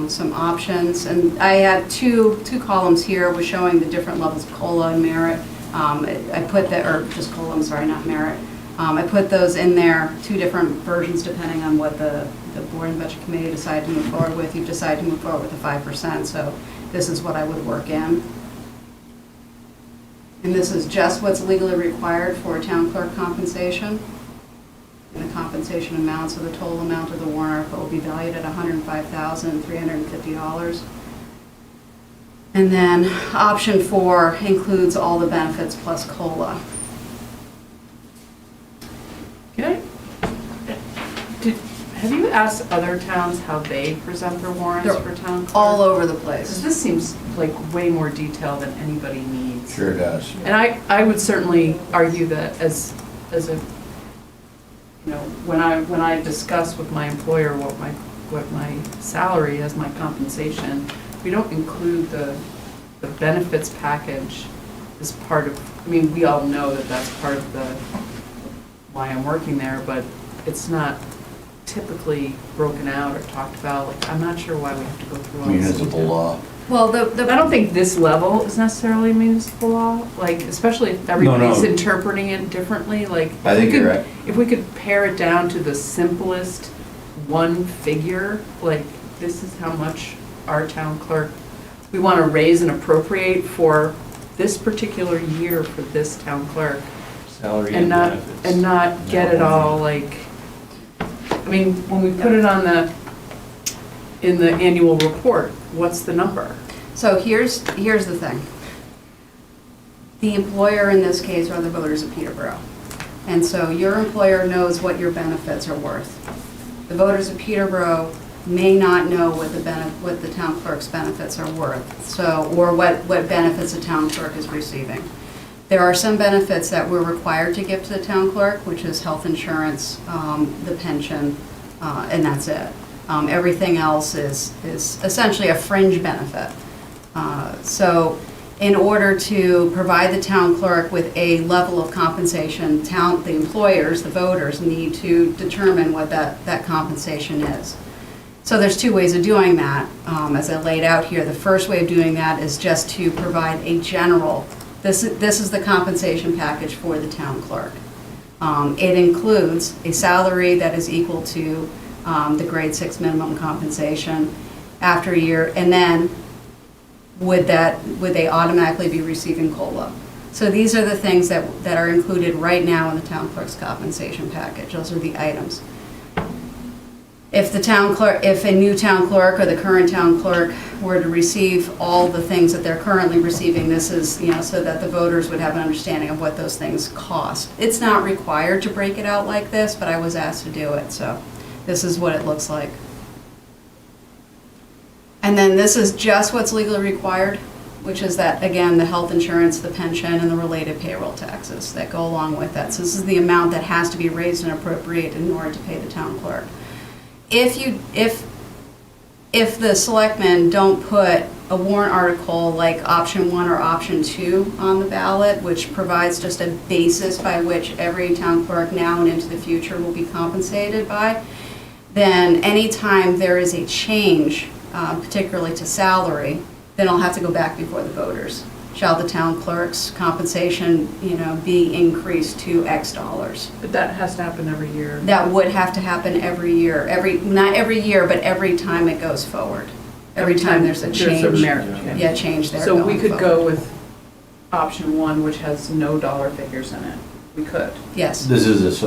some options, and I had two columns here was showing the different levels of COLA and merit. I put that, or just COLA, I'm sorry, not merit. I put those in there, 2 different versions depending on what the board and budget committee decided to move forward with. You've decided to move forward with the 5%, so this is what I would work in. And this is just what's legally required for town clerk compensation. And the compensation amount, so the total amount of the warrant article will be valued at $105,350. And then option 4 includes all the benefits plus COLA. Have you asked other towns how they present their warrants They're for town clerk? all over the Because place. this seems like way more detail than anybody needs. Sure does. And I would certainly argue that as a, when I discuss with my employer what my salary is, my compensation, we don't include the benefits package as part of, we all know that that's part of why I'm working there, but it's not typically broken out or talked about. Like, I'm not sure why we have to go through all this Municipal detail. law. Well, I don't think this level is necessarily municipal law, like, especially if everybody's No. interpreting it differently, like. I think you're right. If we could pare it down to the simplest one figure, like, this is how much our town clerk, we want to raise and appropriate for this particular year for this town clerk. Salary And and not, benefits. and not get it all like, when we put it on in the annual report, what's the number? So here's the thing. The employer in this case are the voters of Peterborough. And so your employer knows what your benefits are worth. The voters of Peterborough may not know what the town clerk's benefits are worth, or what benefits a town clerk is receiving. There are some benefits that we're required to give to the town clerk, which is health insurance, the pension, and that's it. Everything else is essentially a fringe benefit. So in order to provide the town clerk with a level of compensation, the employers, the voters, need to determine what that compensation is. So there's 2 ways of doing that. As I laid out here, the first way of doing that is just to provide a general, this is the compensation package for the town clerk. It includes a salary that is equal to the grade 6 minimum compensation after a year, and then would they automatically be receiving COLA? So these are the things that are included right now in the town clerk's compensation package. Those are the items. If a new town clerk or the current town clerk were to receive all the things that they're currently receiving, this is, so that the voters would have an understanding of what those things cost. It's not required to break it out like this, but I was asked to do it, so this is what it looks like. And then this is just what's legally required, which is that, again, the health insurance, the pension, and the related payroll taxes that go along with that. So this is the amount that has to be raised and appropriated in order to pay the town clerk. If the selectmen don't put a warrant article like option 1 or option 2 on the ballot, which provides just a basis by which every town clerk now and into the future will be compensated by, then anytime there is a change, particularly to salary, then I'll have to go back before the voters. Shall the town clerk's compensation, be increased to X dollars? But that has to happen every year. That would have to happen every year, not every year, but every time it goes forward. Every time there's a change. There's a merit change. Yeah, change there. So we going could forward. go with option 1, which has no dollar figures in it. We could. Yes. Is this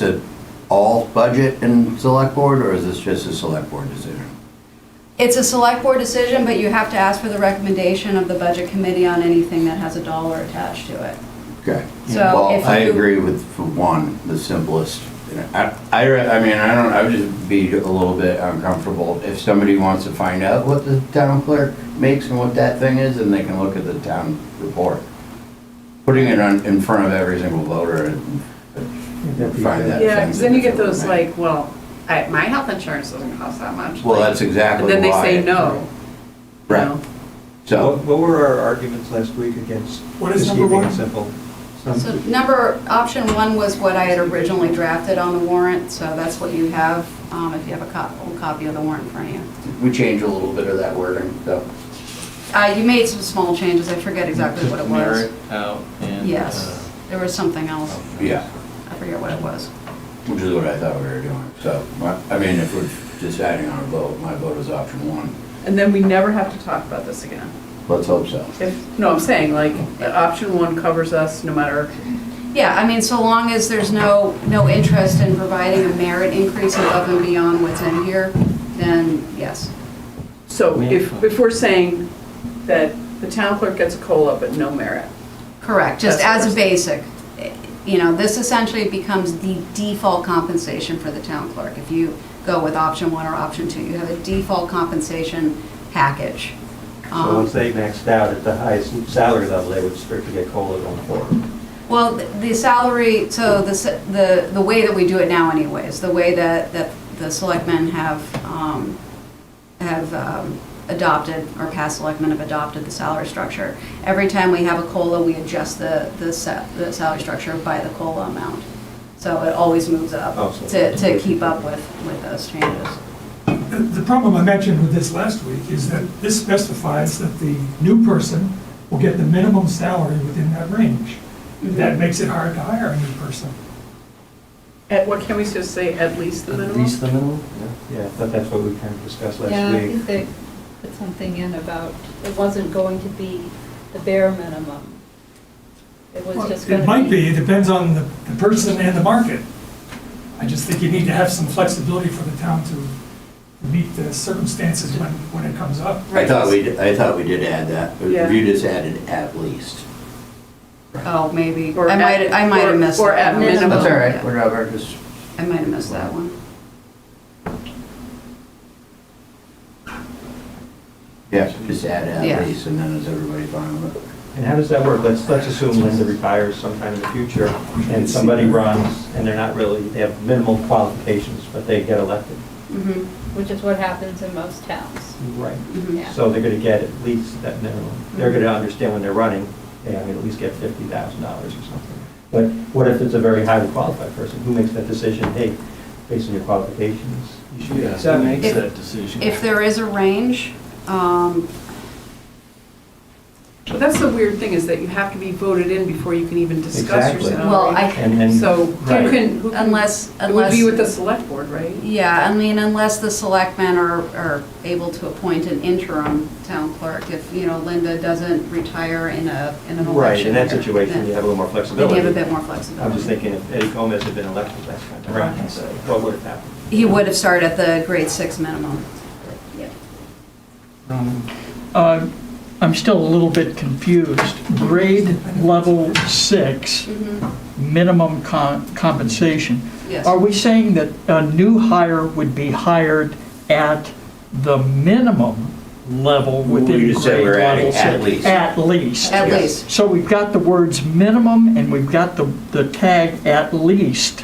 a all budget and select board, or is this just a select board decision? It's a select board decision, but you have to ask for the recommendation of the budget committee on anything that has a dollar attached to it. Okay. So Well, if I you- agree with, for one, the simplest. I mean, I would just be a little bit uncomfortable. If somebody wants to find out what the town clerk makes and what that thing is, then they can look at the town report. Putting it in front of every single voter and find that. Yeah, because then you get those offensive. like, well, my health insurance doesn't cost that much. Well, Like, that's exactly And then they why. say no. you Right. know? So, What were our arguments last week against What is just number keeping one? it simple? So option one was what I had originally drafted on the warrant, so that's what you have, if you have a old copy of the warrant in front of you. we changed a little bit of that wording, so. You made some small changes, I forget exactly what it was. Merit out and. Yes, there was something else, Yeah, I forget what it was. which is what I thought we were doing. So, I mean, if we're deciding on a vote, my vote is option one. And then we never have to talk about this again. Let's hope so. No, I'm saying, like, option one covers us no matter, Yeah, I mean, so long as there's no interest in providing a merit increase above and beyond what's in here, then yes. so if we're saying that the town clerk gets a COLA but no merit. Correct, just That's as a what basic. You know, this essentially becomes the default compensation for the town clerk. If you go with option one or option two, you have a default compensation package. So once they maxed out at the highest salary level, they would strictly get COLA going forward. Well, the salary, so the way that we do it now anyways, the way that the selectmen have adopted, or past selectmen have adopted the salary structure. Every time we have a COLA, we adjust the salary structure by the COLA amount. So it always moves up Oh, so- to keep up with those changes. The problem I mentioned with this last week is that this specifies that the new person will get the minimum salary within that range. That makes it hard to hire a new person. At, what can we just say, at least the At minimum? least the minimum, yeah. Yeah, but that's what we kind of discussed Yeah, last I week. think they put something in about, it wasn't going to be the bare minimum. It was Well, just going it to be. might be, it depends on the person and the market. I just think you need to have some flexibility for the town to meet the circumstances when it comes up. I thought we did add that. Yeah. You just added at least. Oh, maybe. Or I might have missed or that at one. minimum. That's all right, Yeah. whatever, just. I might have missed that one. Yeah, just add Yeah. at least, and then is everybody fine with it? And how does that work? Let's assume Linda retires sometime in the future, and somebody runs, and they're not really, they have minimal qualifications, but they get elected. Mhm, Which is what happens in most towns. Right. mhm. Yeah. So they're gonna get at least that minimum. They're gonna understand when they're running, hey, I'm gonna at least get $50,000 or something. But what if it's a very highly qualified person? Who makes that decision? Hey, based on your qualifications, you should Yeah, get who 7. makes If- that decision? If there is a range, But that's the weird thing, is that you have to be voted in before you can even discuss your Exactly. salary. well, And then, So Right. who can, unless, it would be with the unless, select board, right? yeah, I mean, unless the selectmen are able to appoint an interim town clerk, if, you know, Linda doesn't retire in an election. right, in that year, situation, then- you have a little more Then flexibility. you have a bit more flexibility. I'm just thinking if Eddie Gomez had been elected last time around, I'd say, what would have happened? He would have started at the grade 6 minimum. Yeah. I'm still a little bit confused. Grade level 6, Mhm. minimum compensation. Yes. Are we saying that a new hire would be hired at the minimum level within We just said grade we're level adding 6? at least. At least. At Yes. least. So we've got the words minimum and we've got the tag at least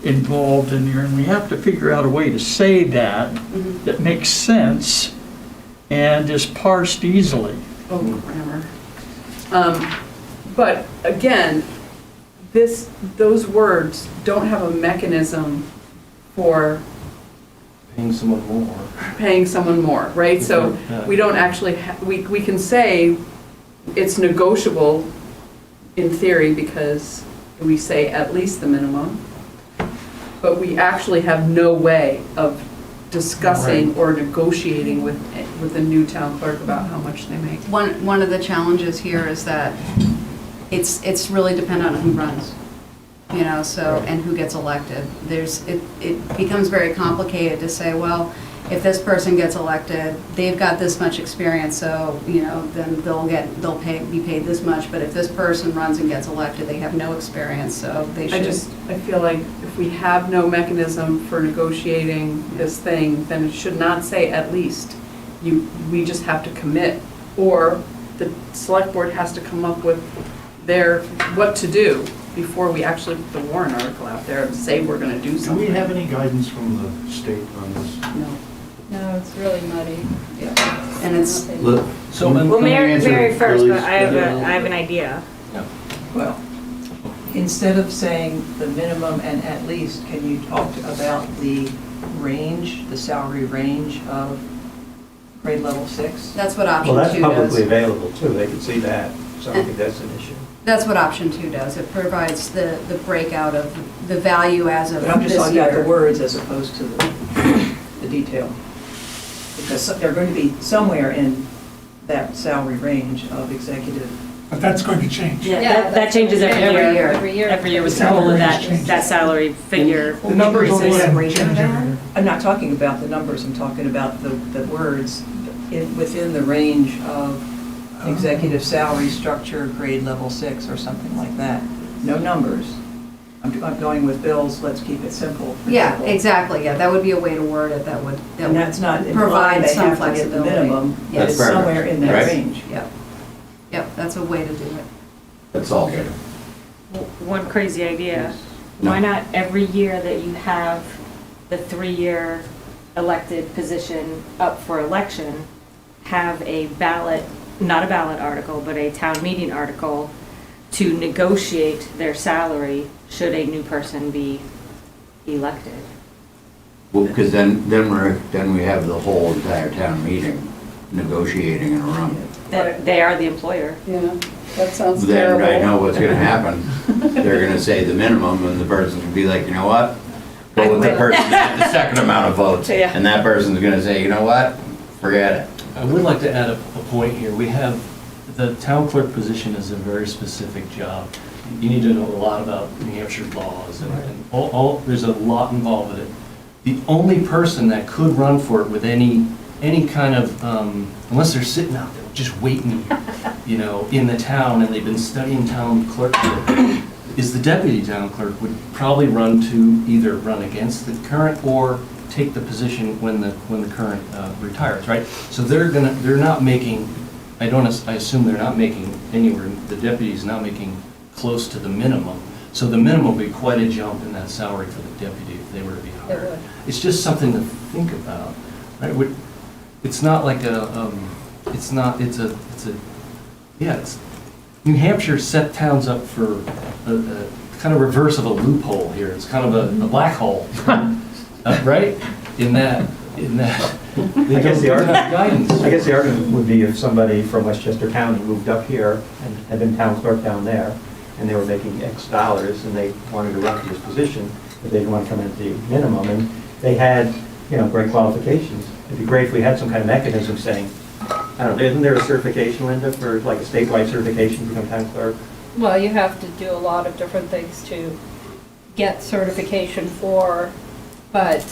involved in here, and we have to figure out a way to say that Mhm. that makes sense and is parsed easily. Oh, grammar. But again, those words don't have a mechanism for Paying someone more. paying someone more, right? So Yeah. we don't actually, we can say it's negotiable in theory because we say at least the minimum, but we actually have no way of discussing or negotiating with the new town clerk about how much they make. One of the challenges here is that it's really dependent on who runs, you know, so, and who gets elected. It becomes very complicated to say, well, if this person gets elected, they've got this much experience, so, you know, then be paid this much, but if this person runs and gets elected, they have no experience, so they should. I feel like if we have no mechanism for negotiating this thing, then it should not say at least. We just have to commit, or the select board has to come up with what to do before we actually put the warrant article out there and say we're gonna do Do something. we have any guidance from the state on this? No. No, it's really muddy. Yeah, and it's, Look, So, Let Well, me Mary, answer Mary first, but Lily's- I have an idea. Well, instead of saying the minimum and at least, can you talk about the range, the salary range of grade level 6? that's what Well, option that's 2 publicly does. available too, they can see that, so I don't think that's an issue. That's what option 2 does. It provides the breakout of the value as of But I'm just this talking about the year. words as opposed to the detail. Because they're going to be somewhere in that salary range of executive. But that's going to change. Yeah, that changes every Every year. year. Every year. Every year with Salary all of range changes. that salary figure. The numbers will increases. change every year. I'm not talking about the numbers, I'm talking about the words within the range of executive salary structure, grade level 6 or something like that. No numbers. I'm going with Bill's, let's keep it simple. Yeah, principle. exactly, yeah, that would be a way to word it that would And that's not implying provide they some have to get the flexibility. minimum, but Yes. it's That's perfect. somewhere in that Right. range. Yep, yep, that's a way to do it. That's all good. One crazy idea. No. Why not every year that you have the 3-year elected position up for election, have a ballot, not a ballot article, but a town meeting article to negotiate their salary should a new person be elected? Well, because then we have the whole entire town meeting negotiating in a room. That they are the employer. Yeah, that sounds Then terrible. I know what's gonna happen. They're gonna say the minimum, and the person's gonna be like, you know what? Go with the person that had the second amount of votes. Yeah. And that person's gonna say, you know what? Forget it. I would like to add a point here. We have, the town clerk position is a very specific job. You need to know a lot about New Hampshire laws and there's a lot involved with it. The only person that could run for it with any kind of, unless they're sitting out there just waiting, you know, in the town and they've been studying town clerk, is the deputy town clerk would probably run to either run against the current or take the position when the current retires, right? So they're not making, I assume they're not making anywhere, the deputy's not making close to the minimum. So the minimum would be quite a jump in that salary for the deputy if they were to be hired. would. It's just something to think about, right? It's not like New Hampshire set towns up for a kind of reverse of a loophole here. It's kind of a black hole, right? In that, I guess the don't argument, have guidance. I guess the argument would be if somebody from Westchester County moved up here and had been town clerk down there, and they were making X dollars, and they wanted to run for this position, but they didn't want to come in at the minimum, and they had, you know, great qualifications. It'd be great if we had some kind of mechanism saying, I don't know, isn't there a certification, Linda, for like a statewide certification to become town clerk? Well, you have to do a lot of different things to get certification for, but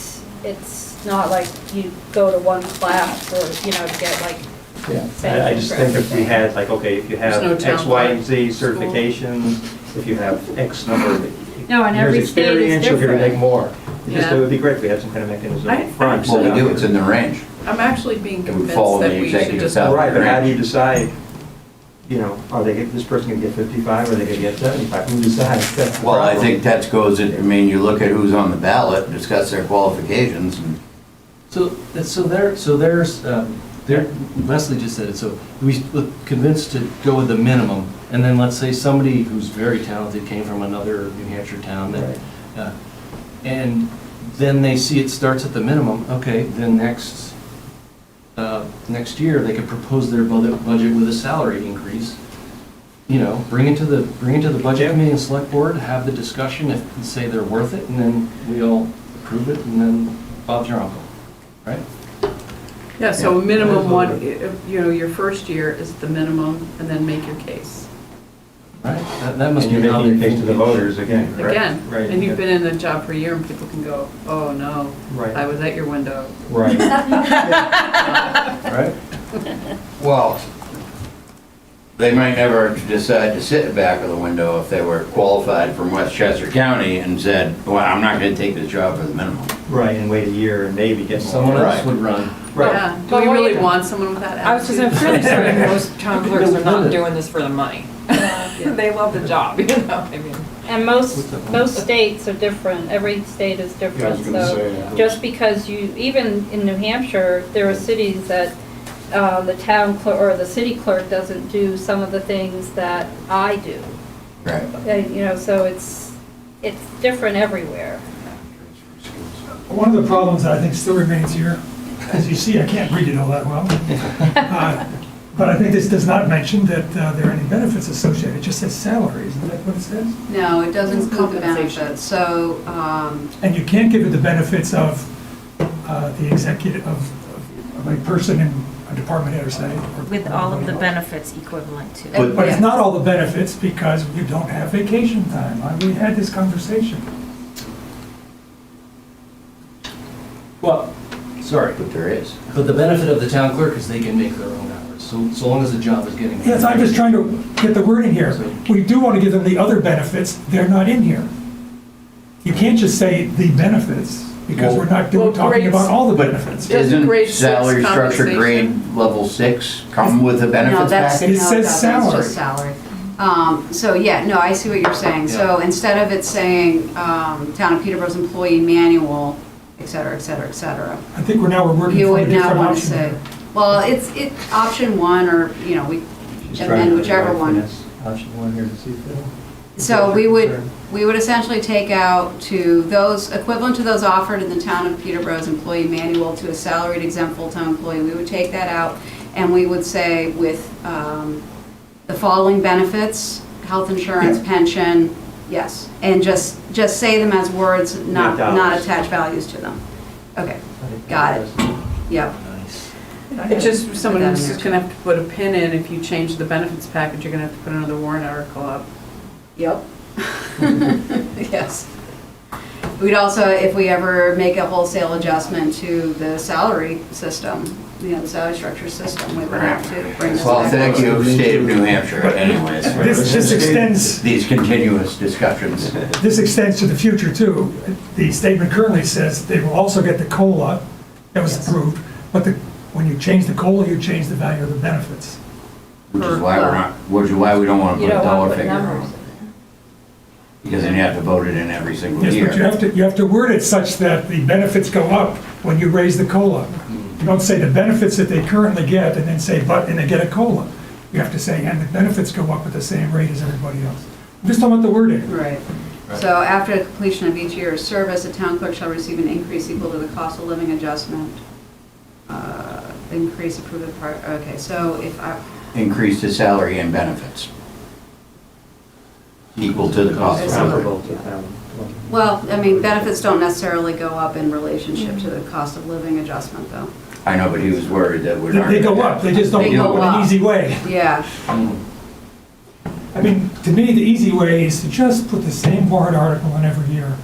it's not like you go to one class or, you know, to get like. I just think if we had, like, okay, if you have There's no X, town Y, clerk and Z school. certifications, if you have X number of No, and years every state is experience, you'll get to make different. more. It would be Yeah. great if we had some kind of mechanism I- up front. Well, we set do, up. it's in the range. I'm actually being It would convinced fall in that the we should executive just. salary. Right, but how do you decide, you know, are they, this person gonna get 55, or are they gonna get 75? Who decides? That's the Well, I problem. think that goes, I mean, you look at who's on the ballot, discuss their qualifications, and Leslie just said it, so we were convinced to go with the minimum, and then let's say somebody who's very talented came from another New Hampshire town, that, and then they see it starts at the minimum, okay, then next year, they could propose their budget with a salary increase. You know, bring it to the budget committee and select board, have the discussion, and say they're worth it, and then we all approve it, and then Bob's your uncle, right? Yeah, so minimum one, you know, your first year is the minimum, and then make your case. Right, that must And be you're how making they your case to the think. voters again, correct? Again, Right. and you've been in the job for a year and people can go, oh no, Right. I was at your window. Right. Right? Well, they might never decide to sit back of the window if they were qualified from Westchester County and said, well, I'm not gonna take this job for the minimum. Right, and wait a year and maybe get more. Someone else Right. would run. Right. Yeah, do But we what really you- want someone with that I was just, I'm attitude? fairly certain most town clerks are not doing this for the money. They love the job, you know, I mean. And most states are different, every state is different, so just because even in New Hampshire, there are cities that the town clerk, or the city clerk doesn't do some of the things that I do. Right. You know, so it's different everywhere. One of the problems that I think still remains here, as you see, I can't read it all that well, but I think this does not mention that there are any benefits associated. It just says salary, isn't that what it says? No, it doesn't It's include the compensation. benefits, so, And you can't give it the benefits of the executive, of a person in a department head or say. or With all of the anybody else. benefits equivalent to. But- But it's not all the benefits because you don't have vacation time. We had this conversation. Well, sorry, But there is. but the benefit of the town clerk is they can make their own hours, so long as the job is getting. Yes, I'm just trying to get the wording here. We do want to give them the other benefits, they're not in here. You can't just say the benefits, because we're not Well, talking about all the But benefits. Doesn't isn't grade six salary structure compensation- grade level 6 come with a no, benefits that's, no, package? It says that's salary. just salary. So, yeah, no, I see what you're saying. So instead of it saying, Town of Peterborough's employee manual, et cetera, et cetera, et cetera, I think we're working you from a would now different want to option say, here. well, it's option one, or, you know, we, She's and trying then to whichever provide one. finesse. Option one here to see Phil. So we would essentially take out to those, equivalent to those offered in the Town of Peterborough's employee manual to a salaried exempt full-time employee, we would take that out, and we would say with the following benefits, health insurance, pension, yes, and just say them as words, not dollars. attach values to them. Okay, I think Got it. that's- yep. Nice. It's just, someone Put that in is there, just gonna have to put a pin in, if you change the benefits package, you're gonna have to put another warrant article up. Yep. Yes. We'd also, if we ever make a wholesale adjustment to the salary system, you know, the salary structure system, we would have to bring this back. Well, thank you, state of New Hampshire, anyways, for This extends, these continuous discussions. this extends to the future too. The statement currently says they will also get the COLA that was Yes. approved, but when you change the COLA, you change the value of the benefits. Which is why we're not, which is why we don't want to You put a don't want dollar to put figure numbers on it. Because then you have to vote it in every single Yes, but year. you have to word it such that the benefits go up when you raise the COLA. You don't say the benefits that they currently get and then say, but, and they get a COLA. You have to say, and the benefits go up at the same rate as everybody else. I'm just talking about the wording. Right. So after the completion of each year's service, a town clerk shall receive an increase equal to the cost of living adjustment. Increase approved, okay, so if I, Increase the salary and benefits. Equal to the cost of It's living. Comparable to town. well, I mean, benefits don't necessarily go up in relationship to the cost of living adjustment, though. I know, but he was worried that we're not. They go up, they just don't They go go up in an up. easy way. Yeah, I mean, to me, the easy way is to just put the same warrant article in every year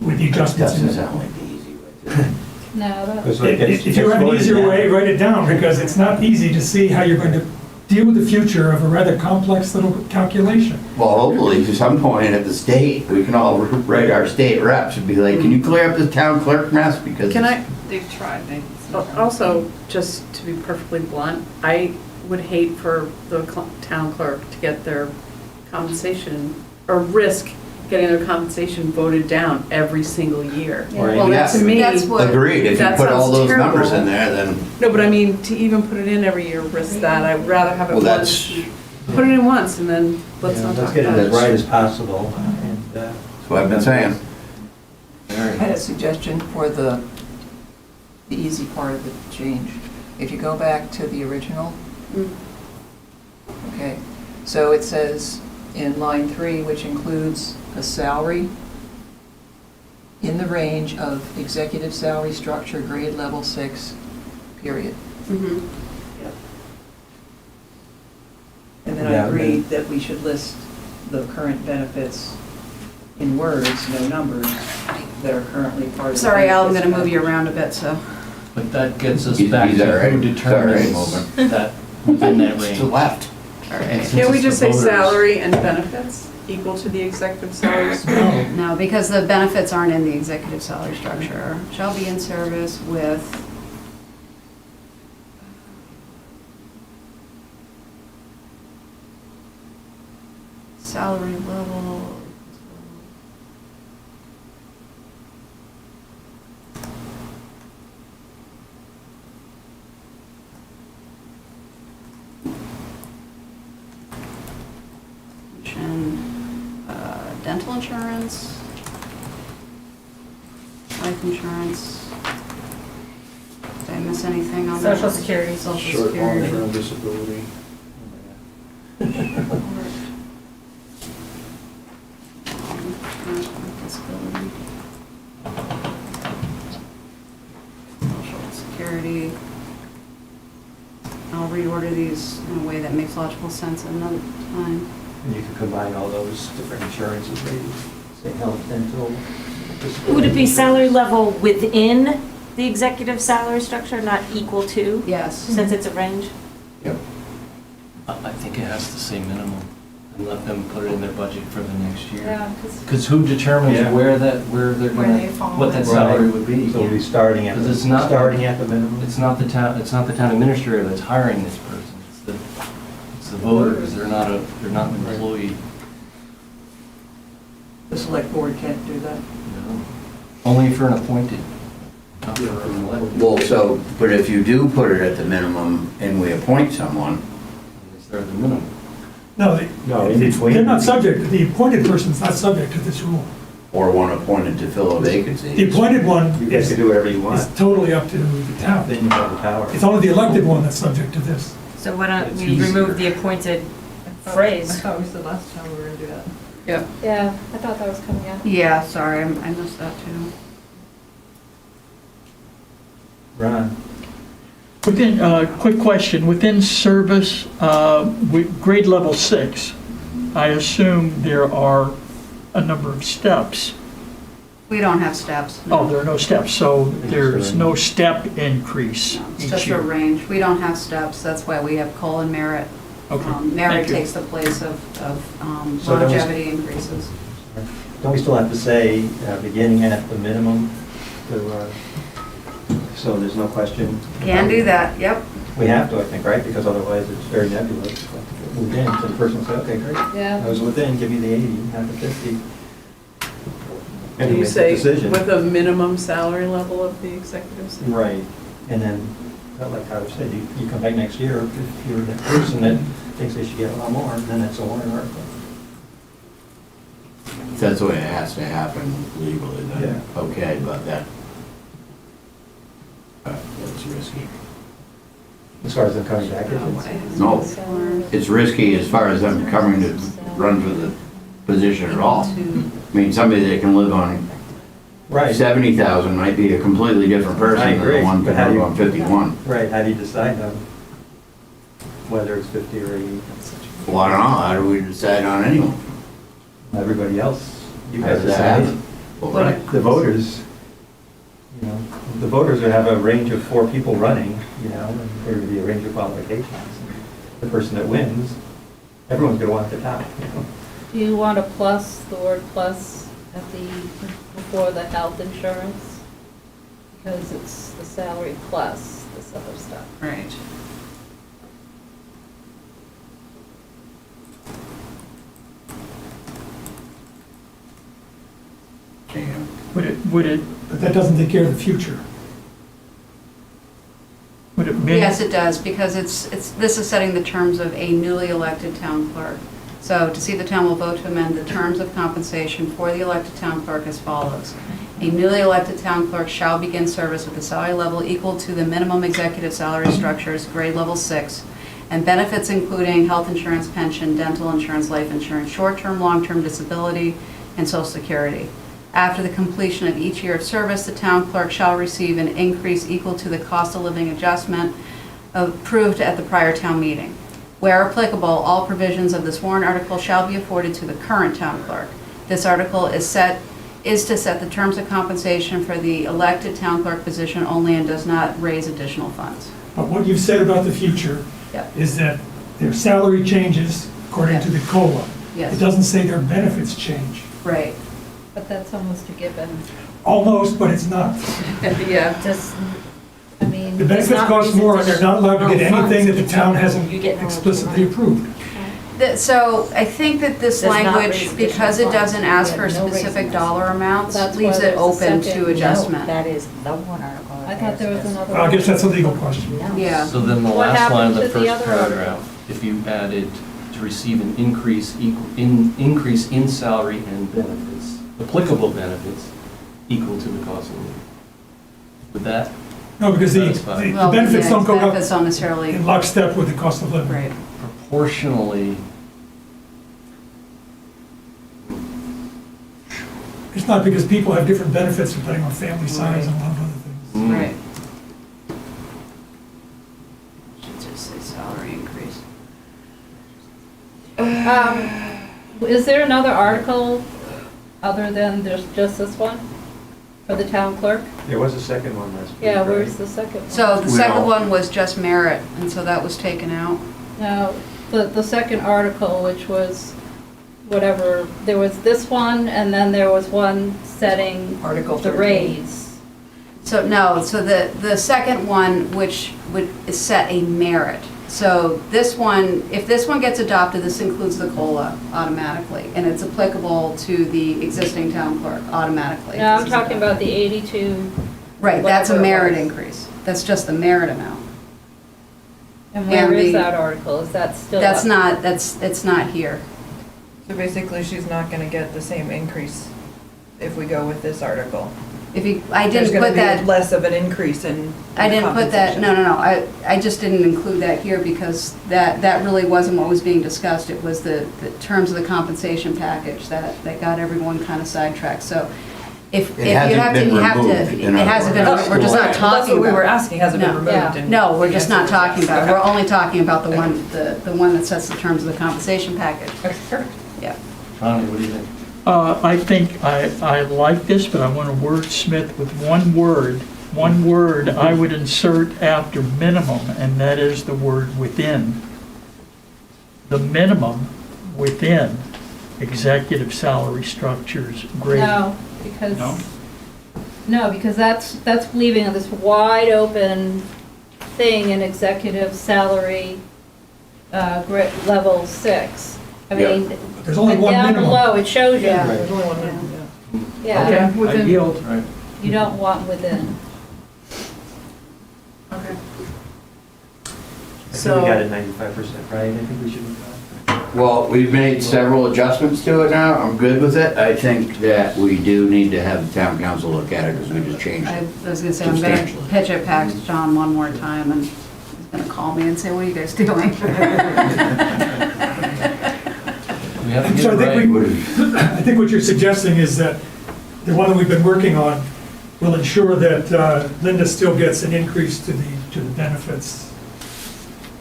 with the adjustments in Doesn't it. sound like the easy way to do it. No, that, Because it gets- If you have an gets easier voted way, down. write it down, because it's not easy to see how you're going to deal with the future of a rather complex little calculation. Well, hopefully, to some point at the state, we can all write our state reps and be like, can you clear up this town clerk mess? Because Can I, They've tried, also, just to be perfectly blunt, I would hate for the town clerk to get their compensation, or risk getting their compensation voted down every single year. Right. well, Yeah. that's, To me, that's what. Agreed, if you That put all sounds those terrible. numbers in there, then, No, but I mean, to even put it in every year, risk that, I'd rather have it well, once. that's, Put it in once, and then let's Yeah, not let's talk get it about as it. right as possible, and, that's what I've been saying. I had a suggestion for the easy part of the change. If you go back to the original, Mm. okay, so it says in line 3, which includes a salary in the range of executive salary structure, grade level 6, period. Mhm. And then Yeah, agreed that we should list the current benefits in words, no numbers, that are currently part of the Sorry, Al, I'm benefits gonna move you package. around a bit, so. But that gets us He's- back he's to already- who he's already determines moving. that within that range. To the left. And since Can't we it's just the say voters- salary and benefits equal to the executive salary? No, because the benefits aren't in the executive salary structure. Shall be in service with salary level. Dental insurance, life insurance. Did I miss anything on that? Social Security. Social Short, Security. long-term disability. Disability. Social Security. I'll reorder these in a way that makes logical sense at another time. And you could combine all those different insurances, maybe, say health, dental. Would it be salary level within the executive salary structure, not equal to, Yes. since it's a range? I think it has to say minimum and let them put it in their budget for the next year. Yeah, 'cause Because who determines Yeah. where they're Where gonna, they fall what that in. salary would be? So we'll be starting at, 'Cause it's not- starting at the minimum. It's not the town administrator that's hiring this person, it's the voters, they're not an employee. The select board can't do that. Only if you're an appointed, not for an elected. Well, so, but if you do put it at the minimum and we appoint someone, They're the minimum. No, No, in between. they're not subject, the appointed person's not subject to this rule. or one appointed to fill a vacancy. The appointed one You guys is can do whatever you is want, totally up to the town. then you have the power. It's only the elected one that's subject to this. So why don't It's we easier. remove the appointed I phrase? thought we said last time we were gonna do that. Yeah, I thought that was coming out. Yeah, sorry, I missed that too. Ron? Within, quick question, within service, with grade level 6, I assume there are a number of steps. We don't have steps. Oh, there are no steps, so there's no step increase It's each just a year. range. We don't have steps, that's why we have COLA and merit. Okay, Merit thank you. takes the place of So then we- longevity increases. Don't we still have to say, beginning at the minimum, so there's no question? Can do that, yep. We have to, I think, right, because otherwise it's very nebulous. Within, so the person will say, okay, great, I Yeah. was within, give me the 80, not the 50. And Do you make the say decision. with a minimum salary level of the executive salary? Right, and then, like Tyler said, you come back next year, if you're that person that thinks they should get a lot more, then that's a warrant article. If that's the way it has to happen legally, then, Yeah. okay, but that's risky. As far as them coming back, No, it's risky as far as them coming to run for the position at all. I mean, somebody that can live on right, 70,000 might be a completely different I person than agree, the one but that how do live you- on 51. right, how do you decide on whether it's 50 or 80? Well, I don't know, how do we decide on anyone? Everybody else, you How guys does that decide. happen? Well, right. The voters, you know, the voters would have a range of 4 people running, you know, and there would be a range of qualifications. The person that wins, everyone's gonna want the top, you know. Do you want a plus, the word plus at the, before the health insurance? Because it's the salary plus this other stuff. Right. Yeah. Would it, But that doesn't take care of the future. would it mean? Yes, it does, because this is setting the terms of a newly elected town clerk. So to see the town will vote to amend the terms of compensation for the elected town clerk as follows. A newly elected town clerk shall begin service with a salary level equal to the minimum executive salary structures, grade level 6, and benefits including health insurance, pension, dental insurance, life insurance, short-term, long-term disability, and social security. After the completion of each year of service, the town clerk shall receive an increase equal to the cost of living adjustment approved at the prior town meeting. Where applicable, all provisions of this warrant article shall be afforded to the current town clerk. This article is to set the terms of compensation for the elected town clerk position only and does not raise additional funds. But what you've said about the future Yep. is that their salary changes according to the COLA. Yes. It doesn't say their benefits change. Right. But that's almost a given. Almost, but it's not. Yeah. Just, I mean. The benefits not cost raise more, and they're not allowed to get additional anything that the funds. town hasn't You get no explicitly approved. So I think that this Does not language, raise because it additional doesn't funds. ask for Yeah, no raising specific funds. dollar amounts, That's leaves why it there's a open second. to adjustment. That is the one article. I thought there was another. Well, I guess that's a legal question. No. Yeah. So then the What last line of the happened to the first other one? paragraph, if you added to receive an increase in salary and benefits, applicable benefits equal to the cost of living. Would that? No, because the Satisfied. the benefits don't go up Benefits don't necessarily, in lockstep with the cost of living. right. Proportionally, It's not because people have different benefits depending on family size and a lot of other things. Right. Should just say salary increase. Is there another article other than there's just this one for the town clerk? There was a second one last week. Yeah, right? where's the second one? So the We second don't- one was just merit, and so that was taken out. Now, the second article, which was whatever, there was this one, and then there was one setting Article the 13. raise. So no, so the second one, which would set a merit. So this one, if this one gets adopted, this includes the COLA automatically, and it's applicable to the existing town clerk automatically. Now, I'm talking about the 82, Right, that's a whatever it merit was. increase. That's just the merit amount. and where And is the- that article? Is that still That's up? not, it's not here. So basically, she's not gonna get the same increase if we go with this article. If you, I didn't put that. Less of an increase in I didn't put that, compensation. no, I just didn't include that here because that really wasn't what was being discussed. It was the terms of the compensation package that got everyone kind of sidetracked. So if It you hasn't have to, been you have removed, to, in it other hasn't been, words. we're just not That's talking what we were about. asking, has it been No, removed? yeah. And No, we're the just answer not was talking yes. about, Okay. we're only talking about the one that sets the terms of the compensation package. Okay, perfect. Yeah. Connie, what do you think? I think I like this, but I want to wordsmith with one word. One word I would insert after minimum, and that is the word within. The minimum within executive salary structures grade. No, because, No? no, because that's leaving this wide open thing in executive salary, level 6. I Yeah. mean, There's only but one down minimum. below, it shows you. Yeah. There's only one minimum, Yeah, Okay, I within- yield. Right. you don't want within. Okay. I think we got it 95% right. I think we should move on. Well, we've made several adjustments to it now. I'm good with it. I think that we do need to have the town council look at it because we just changed I it. was gonna say, I'm gonna Substantially. pitch it back to John one more time and he's gonna call me and say, what are you guys doing? We have to So get I it think right. I think what you're suggesting is that the one that we've been working on will ensure that Linda still gets an increase to the benefits.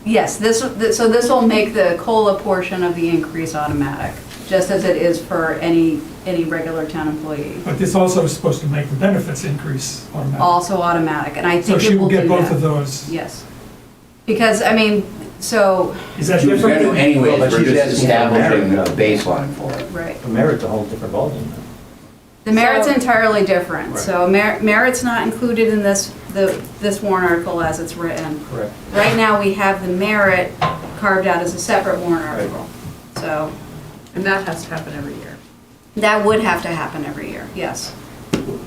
Yes, so this will make the COLA portion of the increase automatic, just as it is for any regular town employee. But this also is supposed to make the benefits increase automatically. Also automatic, and I So think she it will will do get both of that. those. Yes. Because, I mean, so, Is that She was different? gonna anyways, Well, but we're she's just asking for establishing merit. a baseline for it. right. The merit's a whole different ballgame now. The merit's So- entirely different. Right. So merit's not included in this warrant article as it's written. Correct. Right now, we have the merit carved out as a separate warrant article. So And that has to happen every year. that would have to happen every year, yes.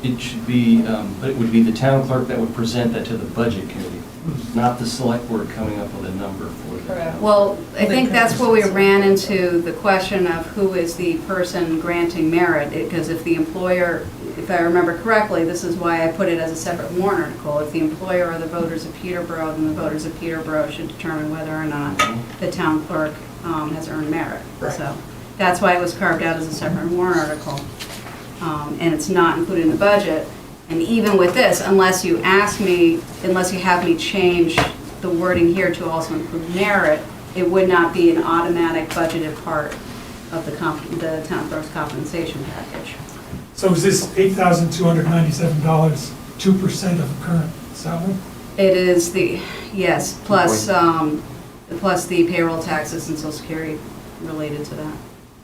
It should be, but it would be the town clerk that would present that to the budget committee, not the select board coming up with a number for the Correct. town. Well, I think that's where we ran into the question of who is the person granting merit, because if the employer, if I remember correctly, this is why I put it as a separate warrant article. If the employer are the voters of Peterborough, then the voters of Peterborough should determine whether or not the town clerk has earned merit. Right. So that's why it was carved out as a separate warrant article. And it's not included in the budget. And even with this, unless you have me change the wording here to also include merit, it would not be an automatic budgeted part of the town clerk's compensation package. So is this $8,297, 2% of the current salary? It is yes, plus the payroll taxes and social security related to that.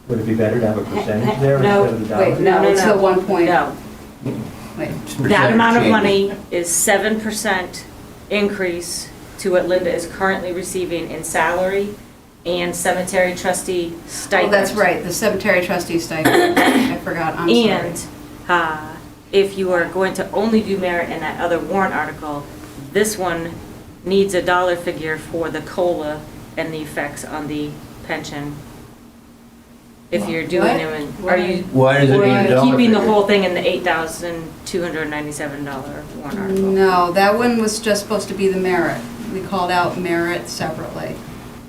Would it be better to have a percentage there No, instead of the wait, dollar? no, it's the 1 point. No, Wait, that amount of Percentage money is 7% increase to what Linda is currently receiving in salary and cemetery trustee oh, stipend. that's right, the cemetery trustee stipend, I forgot, I'm sorry. And if you are going to only do merit in that other warrant article, this one needs a dollar figure for the COLA and the effects on the pension. If you're doing them, in- are you? Why does it need a dollar Keeping the figure? whole thing in the $8,297 warrant article. No, that one was just supposed to be the merit. We called out merit separately.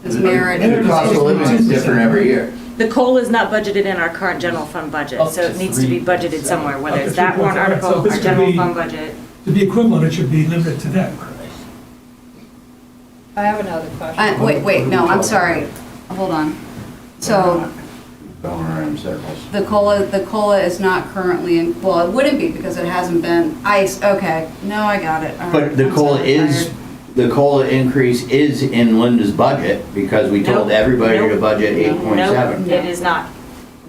It's merit. And the cost of living is different every year. The COLA is not budgeted in our current general fund budget, so it needs to be budgeted somewhere, whether it's that warrant article, So this our could general be- fund budget. To be equivalent, it should be limited to that. I have another question. Wait, no, I'm sorry. Hold on. So Going around in circles. the COLA is not currently in, well, it wouldn't be because it hasn't been okay. No, I got it. All right. But the I'm COLA sorry, is, tired. the COLA increase is in Linda's budget because we told Nope, everybody to nope, budget Nope, 8.7. it is not.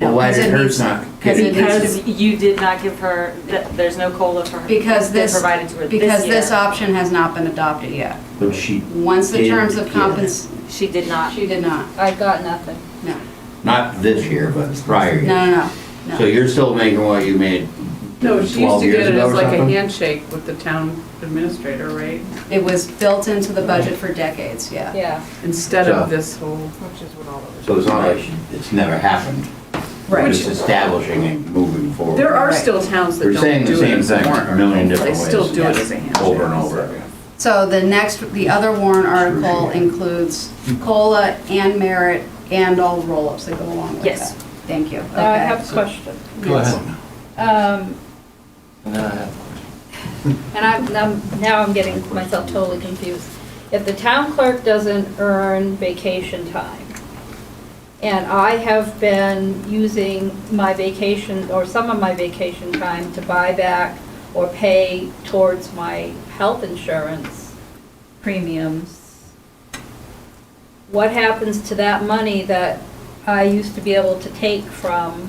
Well, why because did it hers needs- not because get it it? needs to Because you did not give her, there's no COLA for her. Because been this, provided to her this because year. this option has not been adopted yet. But she, Once the Did terms of get compensation, She did not. she did not. I got nothing. No, not this year, but prior year. no. So you're still making what you made No, she used 12 to years get it ago as or like a something? handshake with the town administrator, right? It was built into the budget for decades, yeah. Yeah. Instead So- of this whole, Which is what all of So it's not like it's never happened. Right. We're just establishing and moving forward. there are Right. still towns that We're don't saying the do it same as a thing warrant a million article. different They still ways. do it as a handshake. Over and over again. So the other warrant article includes COLA and merit and all roll-ups that go along with that. Yes. Thank you. Now I Okay. have a question. Go ahead. Um, And then I have a question. and now I'm getting myself totally confused. If the town clerk doesn't earn vacation time, and I have been using my vacation, or some of my vacation time to buy back or pay towards my health insurance premiums, what happens to that money that I used to be able to take from,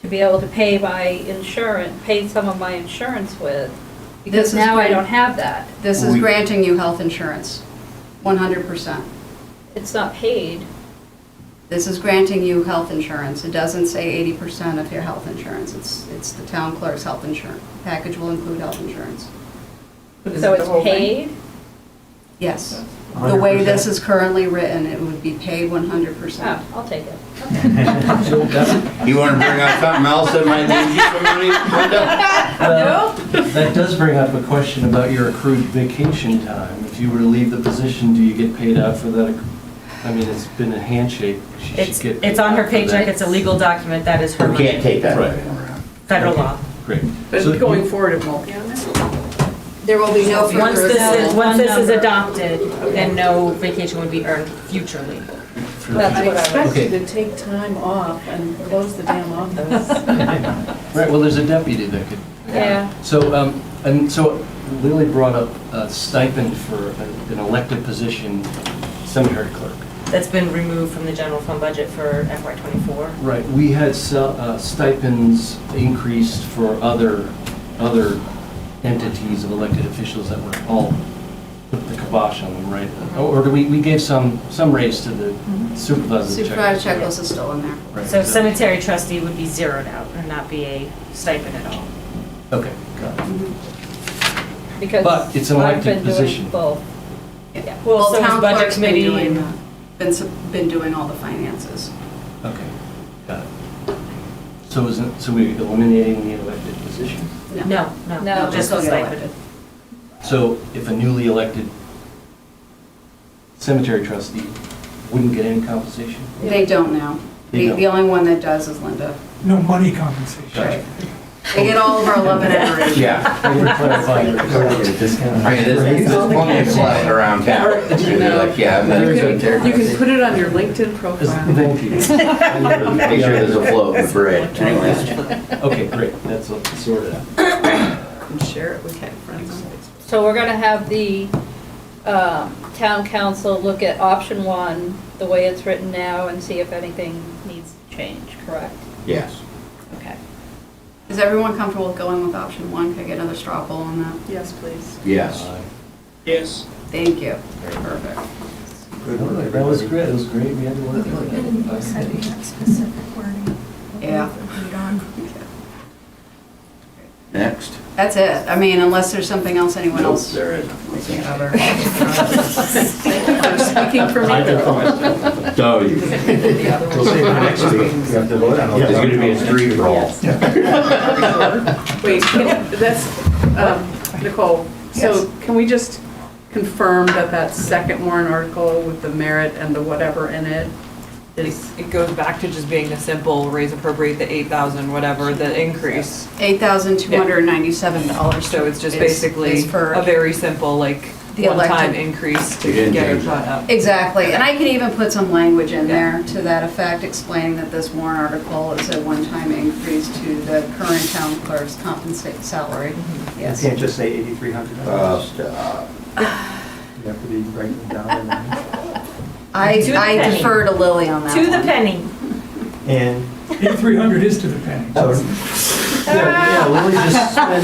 to be able to pay my insurance, pay some of my insurance with? This Because is now I great. don't have that. This is We- granting you health insurance, 100%. It's not paid. This is granting you health insurance. It doesn't say 80% of your health insurance. It's the town clerk's health insurance. Package will include health insurance. But is So it the it's whole thing? paid? Yes. The way 100%? this is currently written, it would be paid 100%. Oh, I'll take it. So that's, You want to bring up something else that might leave you some money, Linda? that does bring up a question about your accrued vacation time. If you were to leave the position, do you get paid out for that? I mean, it's been a handshake. She should get paid It's on her out for that. paycheck, it's a legal document, that is her We can't money. take that Right. away from her. Federal law. Great. But So going you- forward, it won't be on there? There will be no Once further. this is number. adopted, then no vacation would be earned futurely. for the That's I what I expect Okay. you to take time off and close the damn office. Right, well, there's a deputy that could. Yeah. So, and so Lily brought up a stipend for an elected position, cemetery clerk. That's been removed from the general fund budget for FY '24. Right, we had stipends increased for other entities of elected officials that were all put the kibosh on them, right? Or do we gave some raise to the supervisor? Supervisor checklist is still in there. Right. So cemetery trustee would be zeroed out and not be a stipend at all. Okay, got it. Because But it's an I've elected been doing position. both. Yeah. Well, so is town budget clerk's been committee doing and- that. Been doing all the finances. Okay, got it. So so we eliminating the elected position? No, No. just Still the get stipend. elected. So if a newly elected cemetery trustee wouldn't get any compensation? They don't now. They The only one that does is Linda. No money compensation. Gotcha. They get all of our love and adoration. Yeah. Thank you for clarifying. Get a discount. I mean, there's plenty of flying around town. And they're like, yeah, I'm gonna go there. You can put it on your LinkedIn profile. Thank you. Make sure there's a float of bread. Okay, great, that's sorted out. And share it with friends on Facebook. So we're gonna have the town council look at option one, the way it's written now, and see if anything needs to change, correct? Yes. Okay. Is everyone comfortable with going with option one? Can I get another straw poll on that? Yes, please. Yes. Yes. Thank you. Perfect. That was great, it was great, we had to work on it. Yeah. Next. That's it. I mean, unless there's something else anyone Nope, else. there isn't. Other. Speaking for me. So, We'll see you next week. You have to vote on it. it's gonna be a street brawl. Wait, Nicole, so can we just confirm that that second warrant article with the merit and the whatever in it is, It goes back to just being a simple raise appropriate the 8,000, whatever, the increase. $8,297. So it's just is basically for a very simple, like, the one-time elected- increase to They didn't get it change caught it. up. Exactly, and I can even put some language in there to that effect, explaining that this warrant article is a one-time increase to the current town clerk's compensated salary. You Yes. can't just say $8,300. Stop. You have to be writing it down. I To the penny. defer to Lily on that To the one. penny. And 8,300 is to the penny. so, Yeah, Lily just spent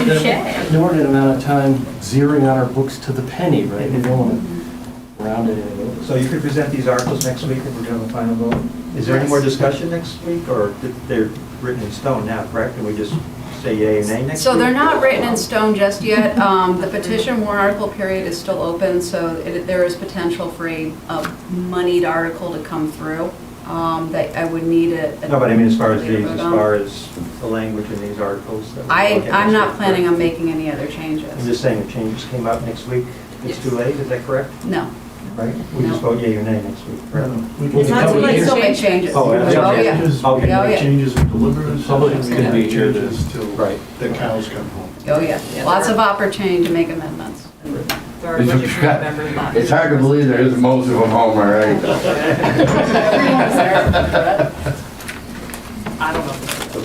Touche. an inordinate amount of time zeroing out our books to the penny, right? We don't want to round it in. so you could present these articles next week if we're doing the final vote? Is there any more discussion next week, or they're written in stone now, correct? And we just say yea or nay next week? So they're not written in stone just yet. The petition warrant article period is still open, so there is potential for a moneyed article to come through. That I would need a. No, but I mean, as far as later these, vote as on. far as the language in these articles. that we'll look at I'm next not week, planning on correct? making any other I'm changes. just saying if changes came up next week, it's Yes. too late, is that correct? No. Right? We just No. vote yea or nay next week, correct? It's not too We late. can still make changes. Oh, yeah. Oh, yeah. Changes, Okay. Oh, yeah. changes in deliverance. Public is gonna be here to- Changes till Right. the cows come home. Oh, yeah. Lots of opportunity to make amendments. There are budget committee members not. It's hard to believe there isn't most of them home already. I don't know.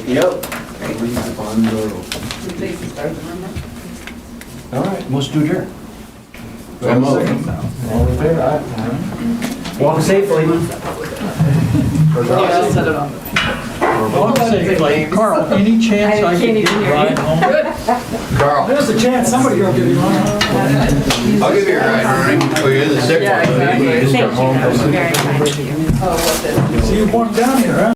Yep. Leave the barn door open. All right, motion to adjourn. So moved. All in favor? Aye. Walk safely. I'll set it on the. Walk safely. Carl, any chance I could get a ride home? Carl, There's a chance somebody will get it wrong. I'll give you a ride. Oh, you're the sick one. Yeah, exactly. You just come Thank home. you. Very kind of you. Oh, what's it? So you want down here, huh?